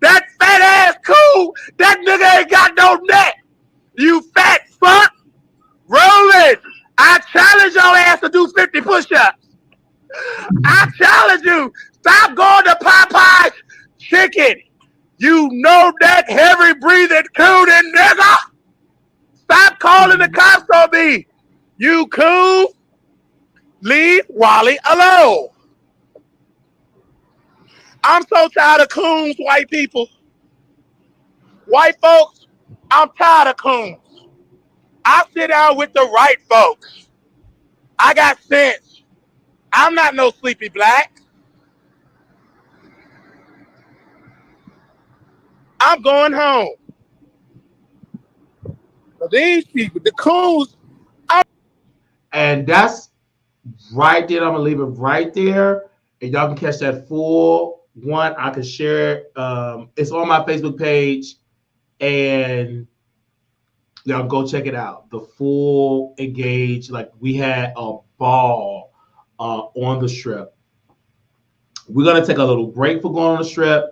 Speaker 4: That fat ass coon. That nigga ain't got no neck. You fat fuck. Roland. I challenge your ass to do 50 push-ups. I challenge you. Stop going to Popeye's chicken. You know that heavy breathing cooning nigga. Stop calling the cops on me. You cool. Leave Wiley alone. I'm so tired of coons, white people. White folks, I'm tired of coons. I sit down with the right folks. I got sense. I'm not no sleepy black. I'm going home. But these people, the coons.
Speaker 2: And that's right there. I'm gonna leave it right there, and y'all can catch that full one. I can share it. It's on my Facebook page, and y'all go check it out. The full engage, like we had a ball on the strip. We're gonna take a little break for going on the strip.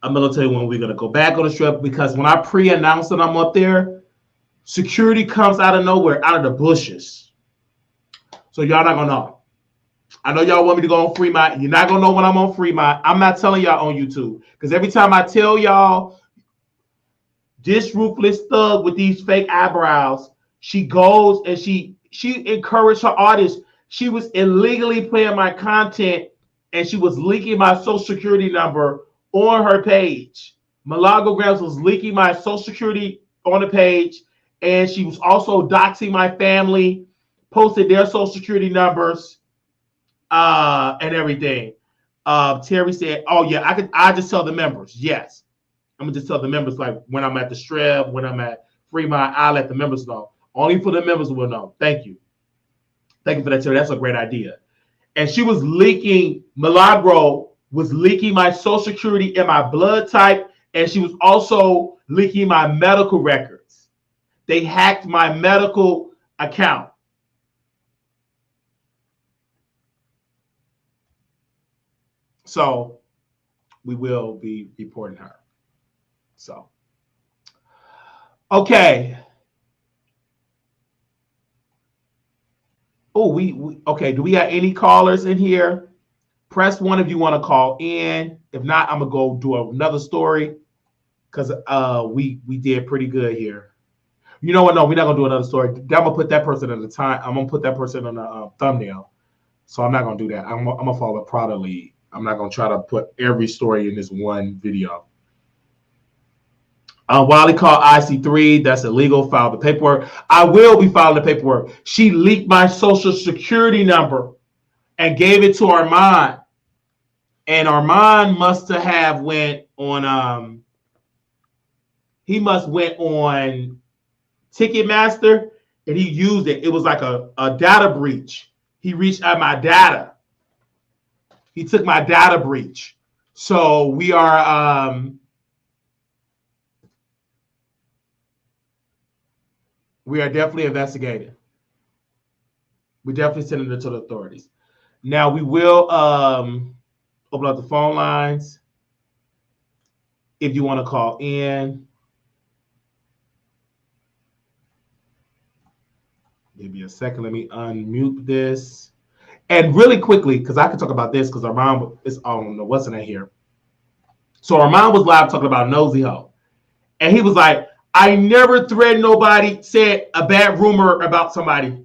Speaker 2: I'm gonna tell you when we're gonna go back on the strip, because when I pre-announce that I'm up there, security comes out of nowhere, out of the bushes. So y'all not gonna know. I know y'all want me to go on Fremont. You're not gonna know when I'm on Fremont. I'm not telling y'all on YouTube, because every time I tell y'all, this ruthless thug with these fake eyebrows, she goes and she encouraged her artists. She was illegally playing my content, and she was leaking my social security number on her page. Milagro Gramz was leaking my social security on the page, and she was also doxing my family, posted their social security numbers and everything. Terry said, "Oh yeah, I just tell the members." Yes. I'm gonna just tell the members, like when I'm at the strip, when I'm at Fremont, I'll let the members know. Only for the members will know. Thank you. Thank you for that, Terry. That's a great idea. And she was leaking, Milagro was leaking my social security and my blood type, and she was also leaking my medical records. They hacked my medical account. So we will be reporting her. So, okay. Oh, okay. Do we have any callers in here? Press 1 if you want to call in. If not, I'm gonna go do another story, because we did pretty good here. You know what? No, we're not gonna do another story. I'm gonna put that person at the time. I'm gonna put that person on the thumbnail. So I'm not gonna do that. I'm gonna follow Prada lead. I'm not gonna try to put every story in this one video. Wiley called IC3. That's illegal. File the paperwork. I will be filing the paperwork. She leaked my social security number and gave it to Armand. And Armand must have went on he must went on Ticketmaster and he used it. It was like a data breach. He reached out my data. He took my data breach. So we are definitely investigating. We're definitely sending it to the authorities. Now we will open up the phone lines if you want to call in. Give me a second. Let me unmute this. And really quickly, because I can talk about this because Armand is on the what's in it here. So Armand was live talking about Nosy Ho. And he was like, I never threatened nobody, said a bad rumor about somebody.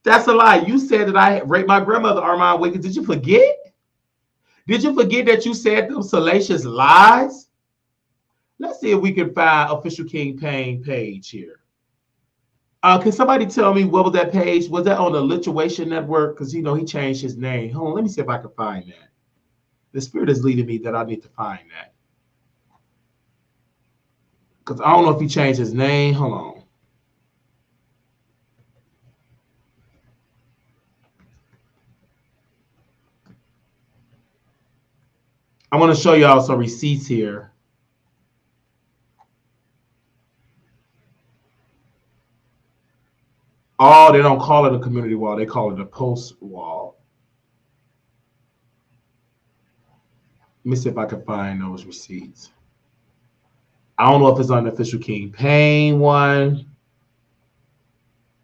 Speaker 2: That's a lie. You said that I raped my grandmother, Armand Wiggins. Did you forget? Did you forget that you said those salacious lies? Let's see if we can find official King Payne page here. Can somebody tell me what was that page? Was that on the Lituation Network? Because, you know, he changed his name. Hold on, let me see if I can find that. The Spirit is leading me that I need to find that. Because I don't know if he changed his name. Hold on. I want to show y'all some receipts here. Oh, they don't call it a community wall. They call it a post wall. Let me see if I can find those receipts. I don't know if it's on the official King Payne one.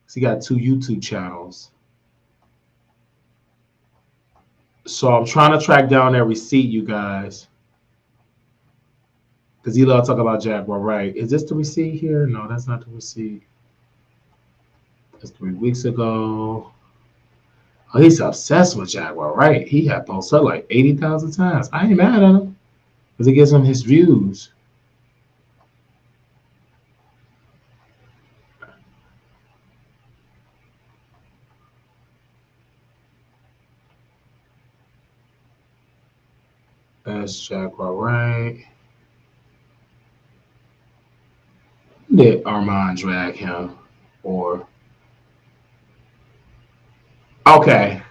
Speaker 2: So he got 2 YouTube channels. So I'm trying to track down that receipt, you guys. Because he love talk about Jaguar, right? Is this the receipt here? No, that's not the receipt. That's 3 weeks ago. Oh, he's obsessed with Jaguar, right? He had posted like 80,000 times. I ain't mad at him because it gives him his views. That's Jaguar, right? Did Armand drag him? Or okay.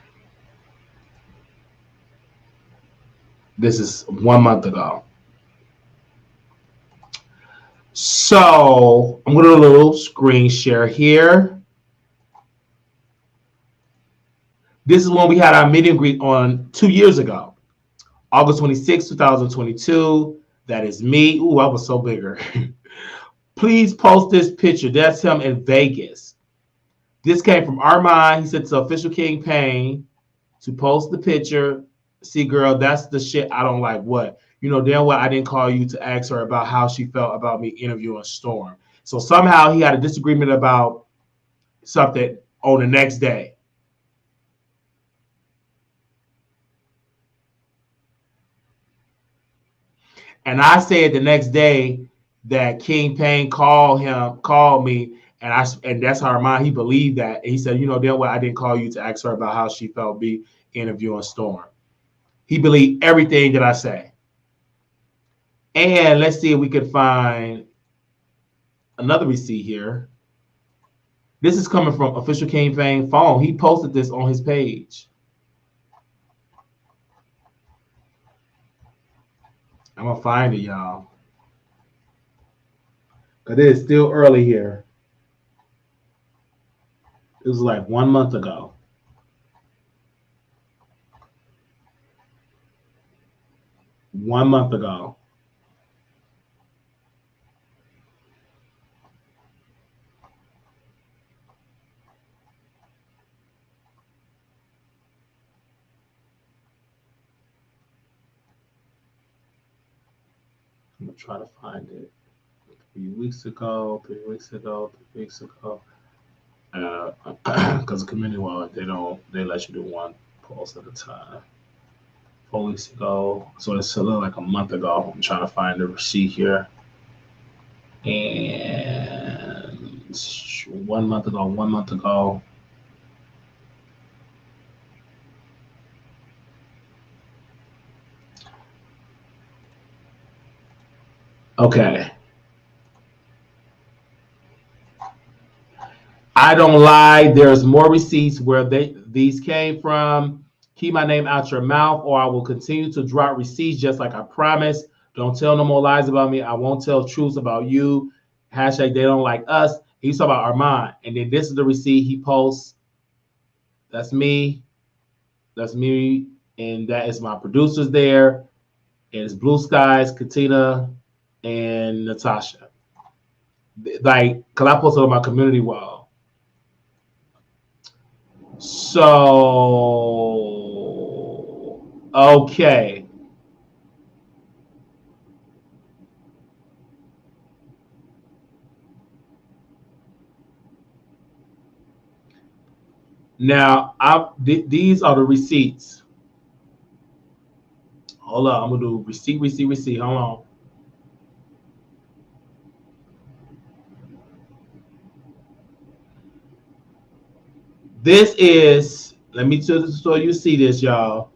Speaker 2: This is 1 month ago. So I'm going to do a little screen share here. This is when we had our meet and greet on 2 years ago. August 26, 2022. That is me. Ooh, I was so bigger. Please post this picture. That's him in Vegas. This came from Armand. He said to official King Payne to post the picture. See, girl, that's the shit I don't like. What? You know damn well I didn't call you to ask her about how she felt about me interviewing Storm. So somehow he had a disagreement about something on the next day. And I said the next day that King Payne called me, and that's how Armand, he believed that. And he said, you know damn well I didn't call you to ask her about how she felt me interviewing Storm. He believed everything that I say. And let's see if we can find another receipt here. This is coming from official King Payne phone. He posted this on his page. I'm going to find it, y'all. Because it is still early here. It was like 1 month ago. One month ago. I'm going to try to find it. 3 weeks ago. Because the community wall, they let you do one post at a time. 4 weeks ago. So it's a little like a month ago. I'm trying to find the receipt here. And 1 month ago. Okay. I don't lie. There's more receipts where these came from. Keep my name out your mouth, or I will continue to drop receipts just like I promised. Don't tell no more lies about me. I won't tell truths about you. Hashtag they don't like us. He's talking about Armand. And then this is the receipt he posts. That's me. That's me. And that is my producers there. And it's Blue Skies, Katina, and Natasha. Like, because I posted on my community wall. So, okay. Now, these are the receipts. Hold on, I'm gonna do receipt. Hold on. This is, let me so you see this, y'all.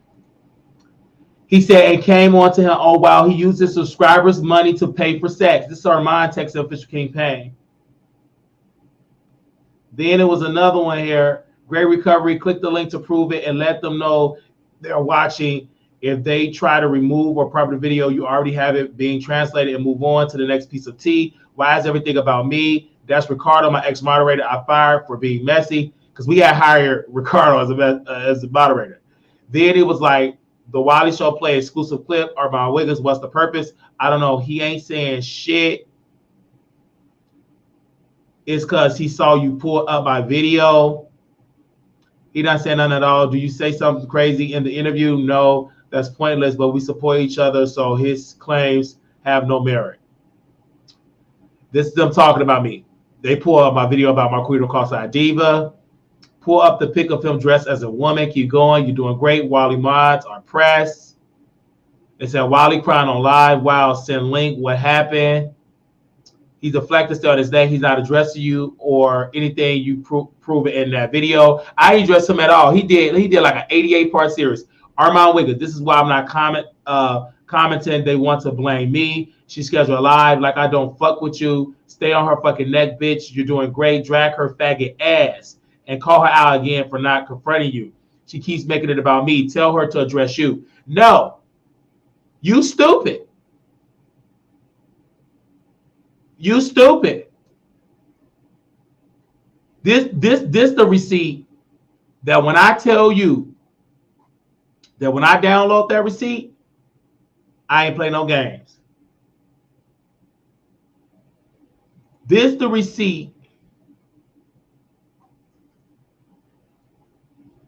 Speaker 2: He said, and came on to him, oh, wow, he used his subscribers' money to pay for sex. This is Armand texting Official King Payne. Then it was another one here. Great recovery. Click the link to prove it and let them know they're watching. If they try to remove or prop the video, you already have it being translated and move on to the next piece of tea. Why is everything about me? That's Ricardo, my ex-moderator. I fired for being messy because we had hired Ricardo as the moderator. Then it was like, the Wiley Show play exclusive clip. Armand Wiggins, what's the purpose? I don't know. He ain't saying shit. It's because he saw you pull up my video. He not saying nothing at all. Do you say something crazy in the interview? No, that's pointless, but we support each other, so his claims have no merit. This is them talking about me. They pull up my video about Marquita Cross-Eyed Diva. Pull up the pic of him dressed as a woman. Keep going. You're doing great. Wiley mods are pressed. They said Wiley crying on live. Wow, send link. What happened? He deflected still on his name. He's not addressing you or anything you prove it in that video. I didn't address him at all. He did like an 88-part series. Armand Wiggins. This is why I'm not commenting. They want to blame me. She scheduled a live. Like, I don't fuck with you. Stay on her fucking neck, bitch. You're doing great. Drag her faggot ass. And call her out again for not confronting you. She keeps making it about me. Tell her to address you. No. You stupid. You stupid. This the receipt that when I tell you that when I download that receipt, I ain't play no games. This the receipt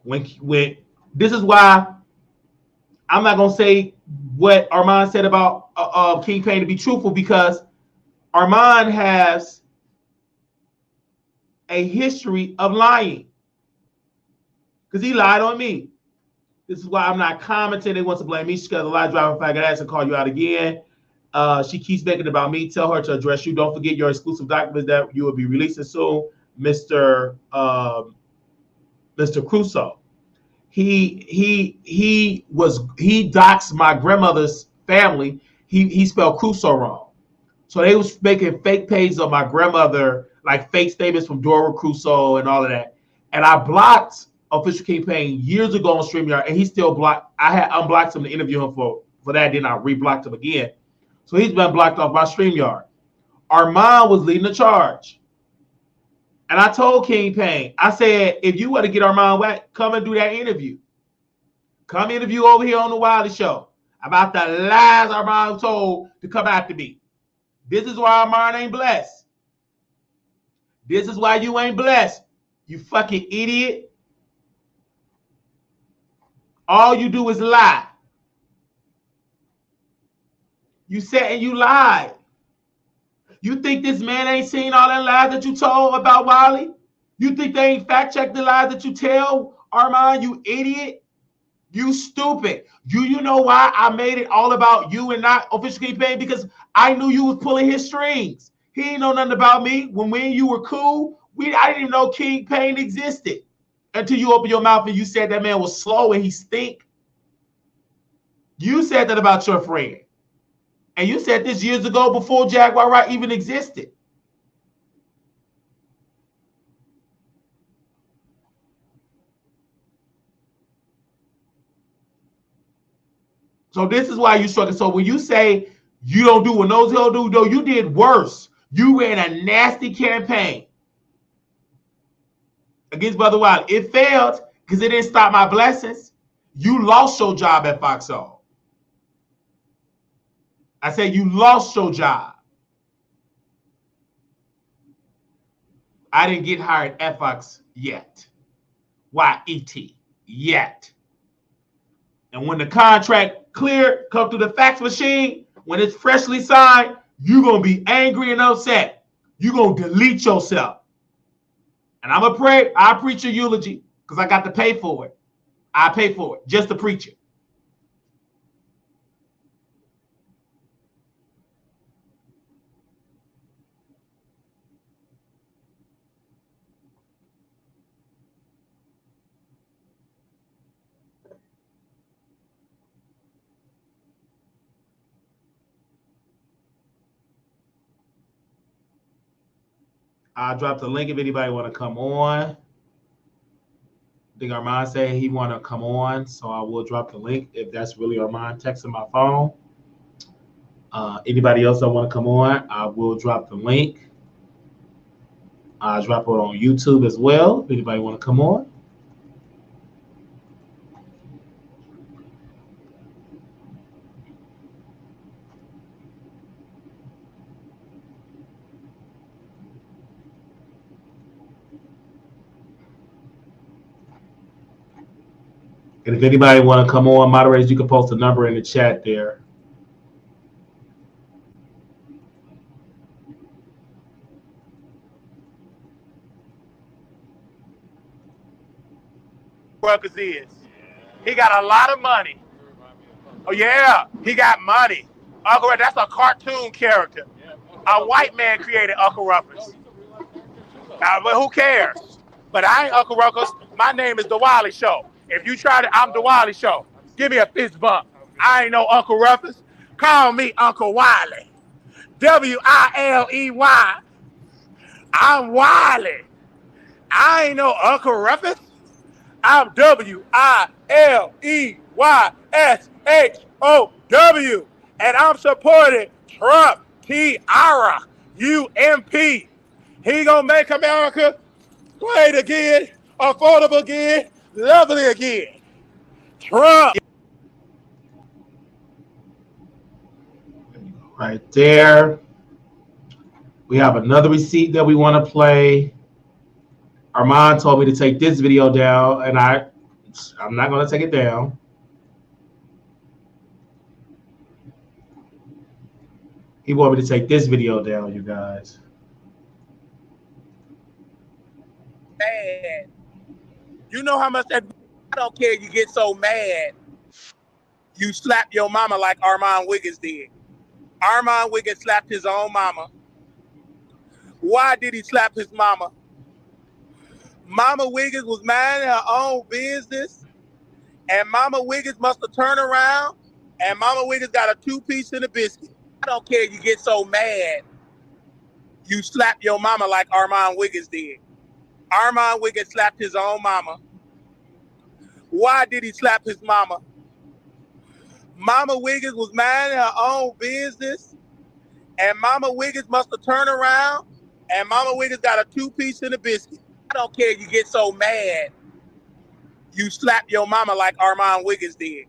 Speaker 2: when this is why I'm not gonna say what Armand said about King Payne to be truthful, because Armand has a history of lying because he lied on me. This is why I'm not commenting. They want to blame me. She's got a lie driving faggot ass and call you out again. She keeps making it about me. Tell her to address you. Don't forget your exclusive documents that you will be releasing soon, Mr. Crusoe. He doxed my grandmother's family. He spelled Crusoe wrong. So they was making fake pages of my grandmother, like fake statements from Dora Crusoe and all of that. And I blocked Official King Payne years ago on StreamYard, and he still blocked. I had unblocked him to interview him for that. Then I reblocked him again. So he's been blocked off my StreamYard. Armand was leading the charge. And I told King Payne, I said, if you want to get Armand whack, come and do that interview. Come interview over here on the Wiley Show about the lies Armand told to come after me. This is why Armand ain't blessed. This is why you ain't blessed. You fucking idiot. All you do is lie. You said and you lied. You think this man ain't seen all that lies that you told about Wiley? You think they ain't fact checked the lies that you tell, Armand, you idiot? You stupid. You know why I made it all about you and not Official King Payne? Because I knew you was pulling his strings. He ain't know nothing about me. When me and you were cool, I didn't even know King Payne existed until you opened your mouth and you said that man was slow and he stink. You said that about your friend. And you said this years ago before Jaguar Wright even existed. So this is why you struggle. So when you say you don't do what those hell do, no, you did worse. You ran a nasty campaign against Brother Wiley. It failed because it didn't stop my blessings. You lost your job at Foxhole. I said you lost your job. I didn't get hired at Fox yet. Y-E-T. Yet. And when the contract clear, come through the fax machine, when it's freshly signed, you're going to be angry and upset. You're going to delete yourself. And I'm going to pray. I preach a eulogy because I got to pay for it. I pay for it just to preach it. I'll drop the link if anybody want to come on. I think Armand said he want to come on, so I will drop the link if that's really Armand texting my phone. Anybody else that want to come on, I will drop the link. I'll drop it on YouTube as well if anybody want to come on. And if anybody want to come on, moderators, you can post a number in the chat there.
Speaker 4: Ruckus is. He got a lot of money. Oh yeah, he got money. Uncle Ruckus, that's a cartoon character. A white man created Uncle Ruckus. But who cares? But I ain't Uncle Ruckus. My name is The Wiley Show. If you try to, I'm The Wiley Show. Give me a fist bump. I ain't no Uncle Ruckus. Call me Uncle Wiley. W-I-L-E-Y. I'm Wiley. I ain't no Uncle Ruckus. I'm W-I-L-E-Y-S-H-O-W. And I'm supporting Trump, T-R-U-M-P. He gonna make America great again, affordable again, lovely again. Trump.
Speaker 2: Right there. We have another receipt that we want to play. Armand told me to take this video down, and I'm not going to take it down. He wanted me to take this video down, you guys.
Speaker 4: Mad. You know how much that, I don't care, you get so mad. You slap your mama like Armand Wiggins did. Armand Wiggins slapped his own mama. Why did he slap his mama? Mama Wiggins was minding her own business, and Mama Wiggins must have turned around, and Mama Wiggins got a 2-piece and a biscuit. I don't care, you get so mad. You slap your mama like Armand Wiggins did. Armand Wiggins slapped his own mama. Why did he slap his mama? Mama Wiggins was minding her own business, and Mama Wiggins must have turned around, and Mama Wiggins got a 2-piece and a biscuit. I don't care, you get so mad. You slap your mama like Armand Wiggins did.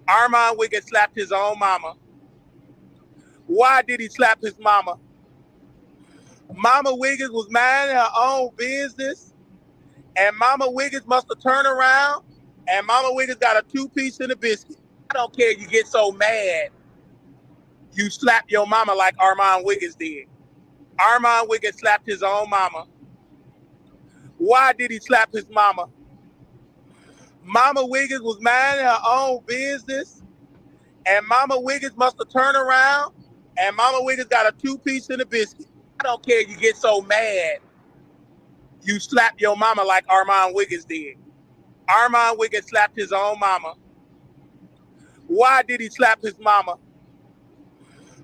Speaker 4: Armand Wiggins slapped his own mama. Why did he slap his mama? Mama Wiggins was minding her own business, and Mama Wiggins must have turned around, and Mama Wiggins got a 2-piece and a biscuit. I don't care, you get so mad. You slap your mama like Armand Wiggins did. Armand Wiggins slapped his own mama. Why did he slap his mama? Mama Wiggins was minding her own business, and Mama Wiggins must have turned around, and Mama Wiggins got a 2-piece and a biscuit. I don't care, you get so mad. You slap your mama like Armand Wiggins did. Armand Wiggins slapped his own mama. Why did he slap his mama?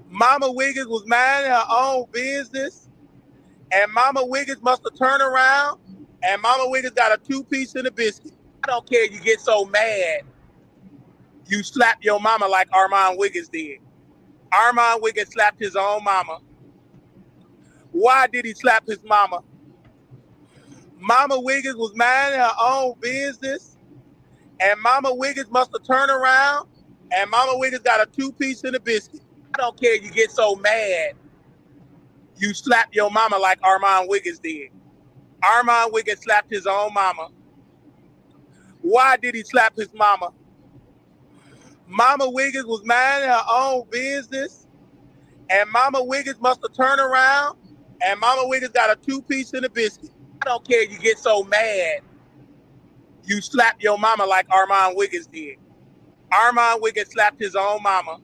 Speaker 4: Mama Wiggins was minding her own business, and Mama Wiggins must have turned around, and Mama Wiggins got a 2-piece and a biscuit. I don't care, you get so mad. You slap your mama like Armand Wiggins did. Armand Wiggins slapped his own mama. Why did he slap his mama? Mama Wiggins was minding her own business, and Mama Wiggins must have turned around, and Mama Wiggins got a 2-piece and a biscuit. I don't care you get so mad. You slap your mama like Armand Wiggins did. Armand Wiggins slapped his own mama. Why did he slap his mama? Mama Wiggins was minding her own business, and Mama Wiggins must have turned around, and Mama Wiggins got a 2-piece and a biscuit. I don't care you get so mad. You slap your mama like Armand Wiggins did. Armand Wiggins slapped his own mama.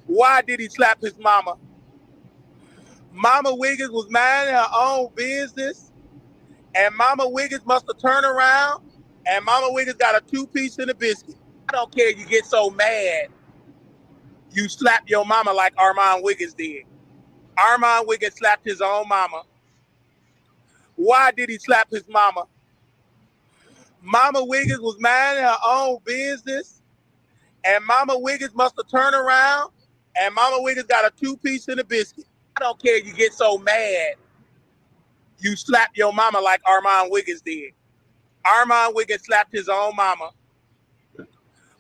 Speaker 4: Why did he slap his mama? Mama Wiggins was minding her own business, and Mama Wiggins must have turned around, and Mama Wiggins got a 2-piece and a biscuit. I don't care you get so mad. You slap your mama like Armand Wiggins did. Armand Wiggins slapped his own mama. Why did he slap his mama? Mama Wiggins was minding her own business, and Mama Wiggins must have turned around, and Mama Wiggins got a 2-piece and a biscuit. I don't care you get so mad. You slap your mama like Armand Wiggins did. Armand Wiggins slapped his own mama.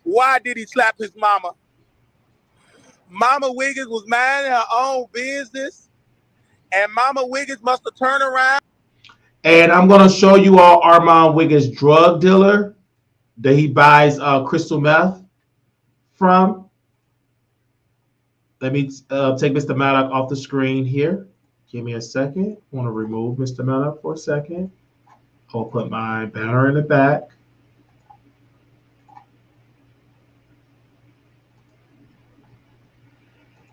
Speaker 4: Why did he slap his mama? Mama Wiggins was minding her own business, and Mama Wiggins must have turned around.
Speaker 2: And I'm going to show you all Armand Wiggins' drug dealer that he buys crystal meth from. Let me take Mr. Maddock off the screen here. Give me a second. I want to remove Mr. Maddock for a second. I'll put my banner in the back.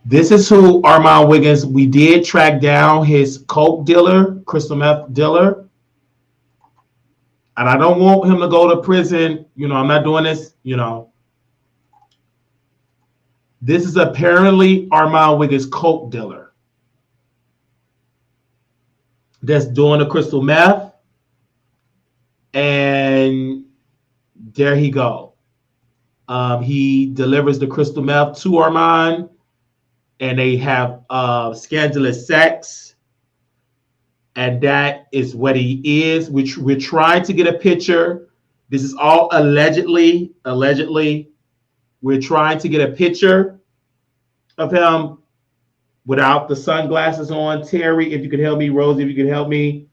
Speaker 2: This is who Armand Wiggins, we did track down his coke dealer, crystal meth dealer. And I don't want him to go to prison. You know, I'm not doing this, you know. This is apparently Armand Wiggins' coke dealer that's doing the crystal meth. And there he go. He delivers the crystal meth to Armand, and they have scandalous sex. And that is what he is. We're trying to get a picture. This is all allegedly. We're trying to get a picture of him without the sunglasses on. Terry, if you could help me. Rosie, if you could help me.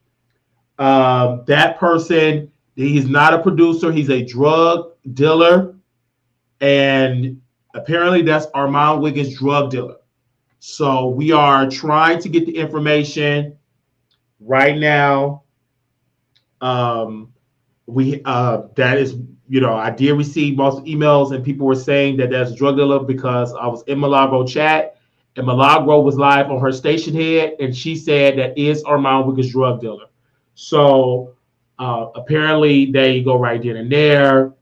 Speaker 2: That person, he's not a producer. He's a drug dealer. And apparently that's Armand Wiggins' drug dealer. So we are trying to get the information right now. That is, you know, I did receive most emails and people were saying that that's a drug dealer because I was in Milagro chat and Milagro was live on her station head and she said that is Armand Wiggins' drug dealer. So apparently there you go right then and there.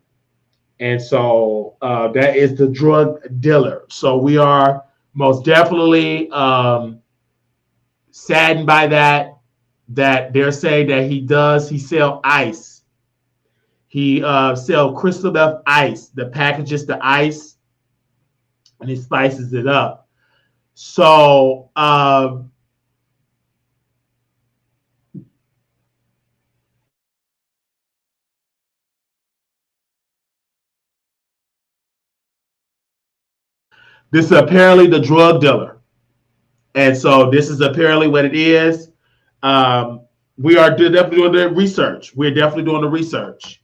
Speaker 2: And so that is the drug dealer. So we are most definitely saddened by that they're saying that he sell ice. He sell crystal meth ice. The package is the ice and he spices it up. So this is apparently the drug dealer. And so this is apparently what it is. We are definitely doing the research. We're definitely doing the research.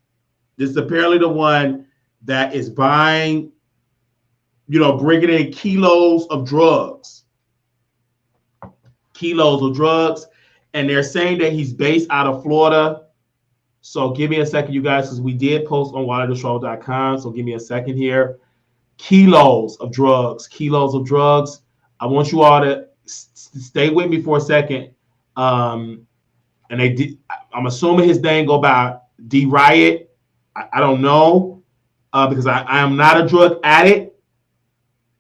Speaker 2: This is apparently the one that is buying, you know, bringing in kilos of drugs. And they're saying that he's based out of Florida. So give me a second, you guys, because we did post on wileytheshow.com. So give me a second here. Kilos of drugs. I want you all to stay with me for a second. And I'm assuming his name go by D Riot. I don't know because I am not a drug addict.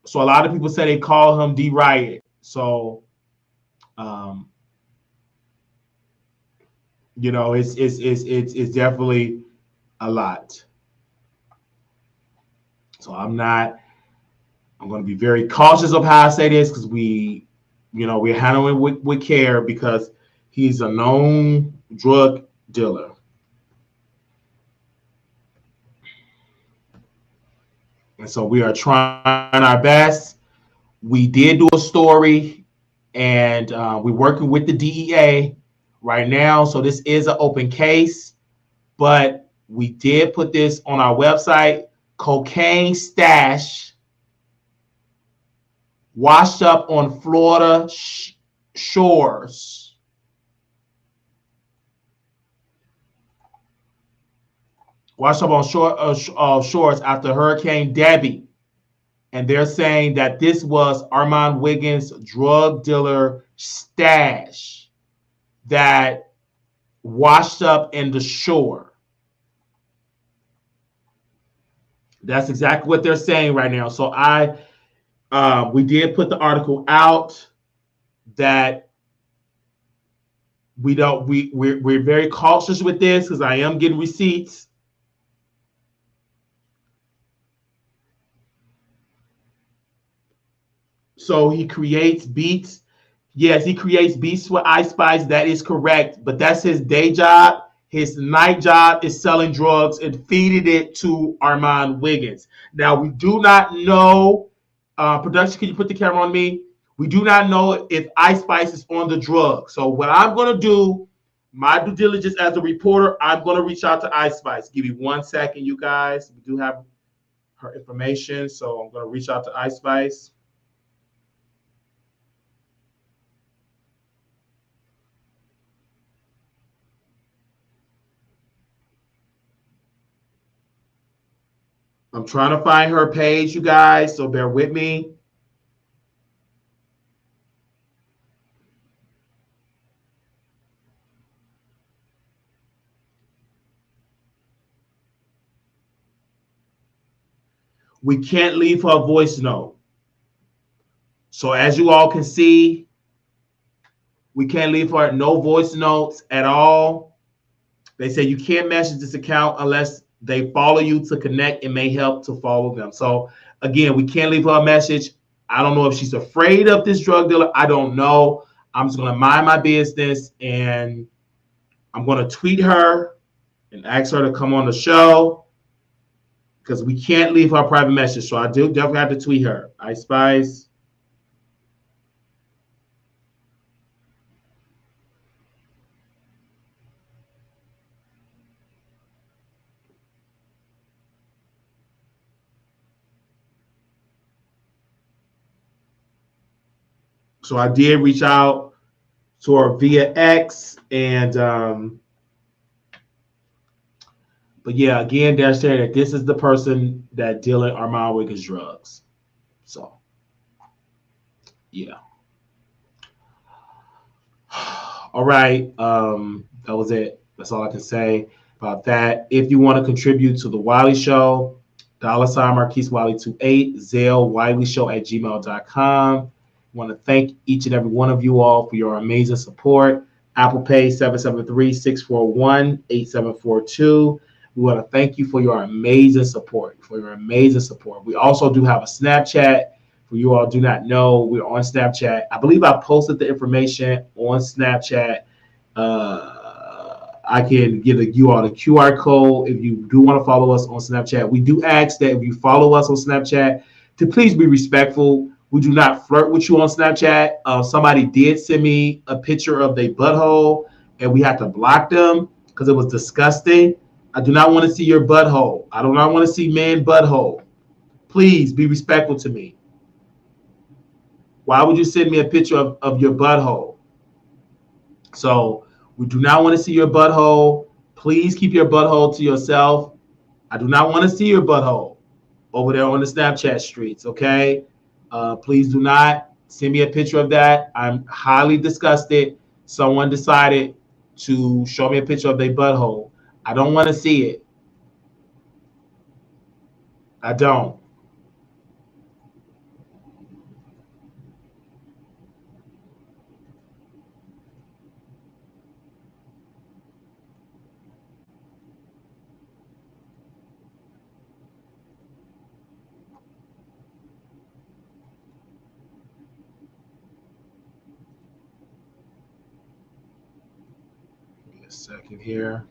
Speaker 2: So a lot of people say they call him D Riot. So, you know, it's definitely a lot. So I'm going to be very cautious of how I say this because we're handling it with care because he's a known drug dealer. And so we are trying our best. We did do a story, and we're working with the DEA right now. So this is an open case, but we did put this on our website. Cocaine stash washed up on Florida shores. Washed up on shores after Hurricane Debbie. And they're saying that this was Armand Wiggins' drug dealer stash that washed up in the shore. That's exactly what they're saying right now. So we did put the article out that we're very cautious with this because I am getting receipts. So he creates beats. Yes, he creates beats with Ice Spice. That is correct. But that's his day job. His night job is selling drugs and feeding it to Armand Wiggins. Now, we do not know, production, can you put the camera on me? We do not know if Ice Spice is on the drug. So what I'm going to do, my due diligence as a reporter, I'm going to reach out to Ice Spice. Give me 1 second, you guys. We do have her information. So I'm going to reach out to Ice Spice. I'm trying to find her page, you guys, so bear with me. We can't leave her a voice note. So as you all can see, we can't leave her no voice notes at all. They say you can't message this account unless they follow you to connect. It may help to follow them. So again, we can't leave her a message. I don't know if she's afraid of this drug dealer. I don't know. I'm just going to mind my business, and I'm going to tweet her and ask her to come on the show because we can't leave her a private message. So I do definitely have to tweet her. Ice Spice. So I did reach out to her via X, and but yeah, again, they're saying that this is the person that dealing Armand Wiggins drugs. So yeah. All right. That was it. That's all I can say about that. If you want to contribute to the Wiley Show, $ Marquise Wiley 28, Zelle WileyShow@gmail.com. I want to thank each and every one of you all for your amazing support. Apple Pay 773-641-8742. We want to thank you for your amazing support. We also do have a Snapchat. For you all do not know, we're on Snapchat. I believe I posted the information on Snapchat. I can give you all the QR code if you do want to follow us on Snapchat. We do ask that if you follow us on Snapchat to please be respectful. We do not flirt with you on Snapchat. Somebody did send me a picture of their butthole, and we had to block them because it was disgusting. I do not want to see your butthole. I do not want to see man butthole. Please be respectful to me. Why would you send me a picture of your butthole? So we do not want to see your butthole. Please keep your butthole to yourself. I do not want to see your butthole over there on the Snapchat streets, okay? Please do not send me a picture of that. I'm highly disgusted. Someone decided to show me a picture of their butthole. I don't want to see it. I don't.
Speaker 1: second here.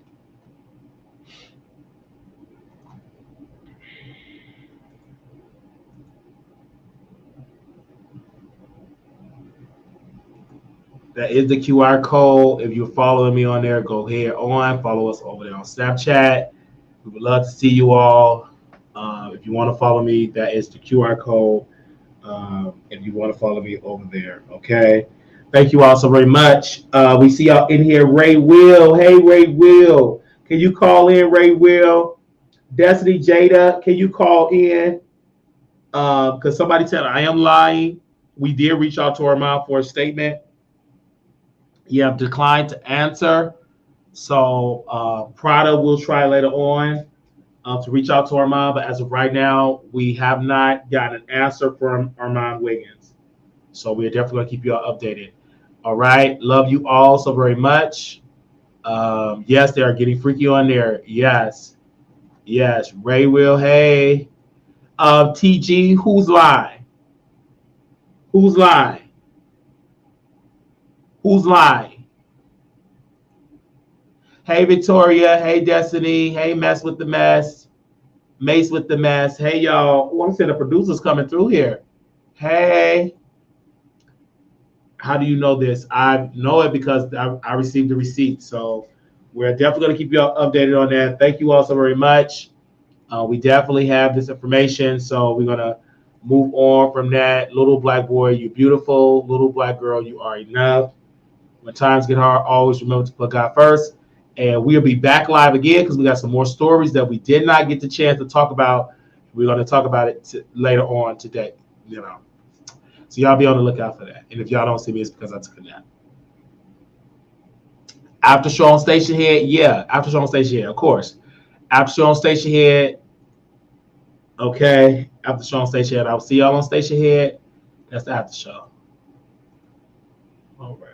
Speaker 1: That is the QR code. If you're following me on there, go ahead on. Follow us over there on Snapchat. We would love to see you all. If you want to follow me, that is the QR code. If you want to follow me over there, okay? Thank you all so very much. We see y'all in here. Ray Will. Hey, Ray Will. Can you call in, Ray Will? Destiny Jada, can you call in? Because somebody said I am lying. We did reach out to our mom for a statement. You have declined to answer. So Prada will try later on to reach out to Armand, but as of right now, we have not gotten an answer from Armand Wiggins. So we're definitely going to keep you all updated. All right. Love you all so very much. Yes, they are getting freaky on there. Yes. Yes. Ray will. Hey. TG, who's lying? Who's lying? Who's lying? Hey, Victoria. Hey, Destiny. Hey, Mess with the Mess. Mace with the Mess. Hey, y'all. Oh, I'm seeing the producers coming through here. Hey. How do you know this? I know it because I received the receipt. So we're definitely going to keep you all updated on that. Thank you all so very much. We definitely have this information. So we're going to move on from that. Little black boy, you're beautiful. Little black girl, you are enough. When times get hard, always remember to put God first. And we'll be back live again because we got some more stories that we did not get the chance to talk about. We're going to talk about it later on today. You know, so y'all be on the lookout for that. And if y'all don't see me, it's because I took a nap. After show on Station Head, yeah. After show on Station Head, of course. After show on Station Head, okay. After show on Station Head, I'll see y'all on Station Head. That's the after show. All right.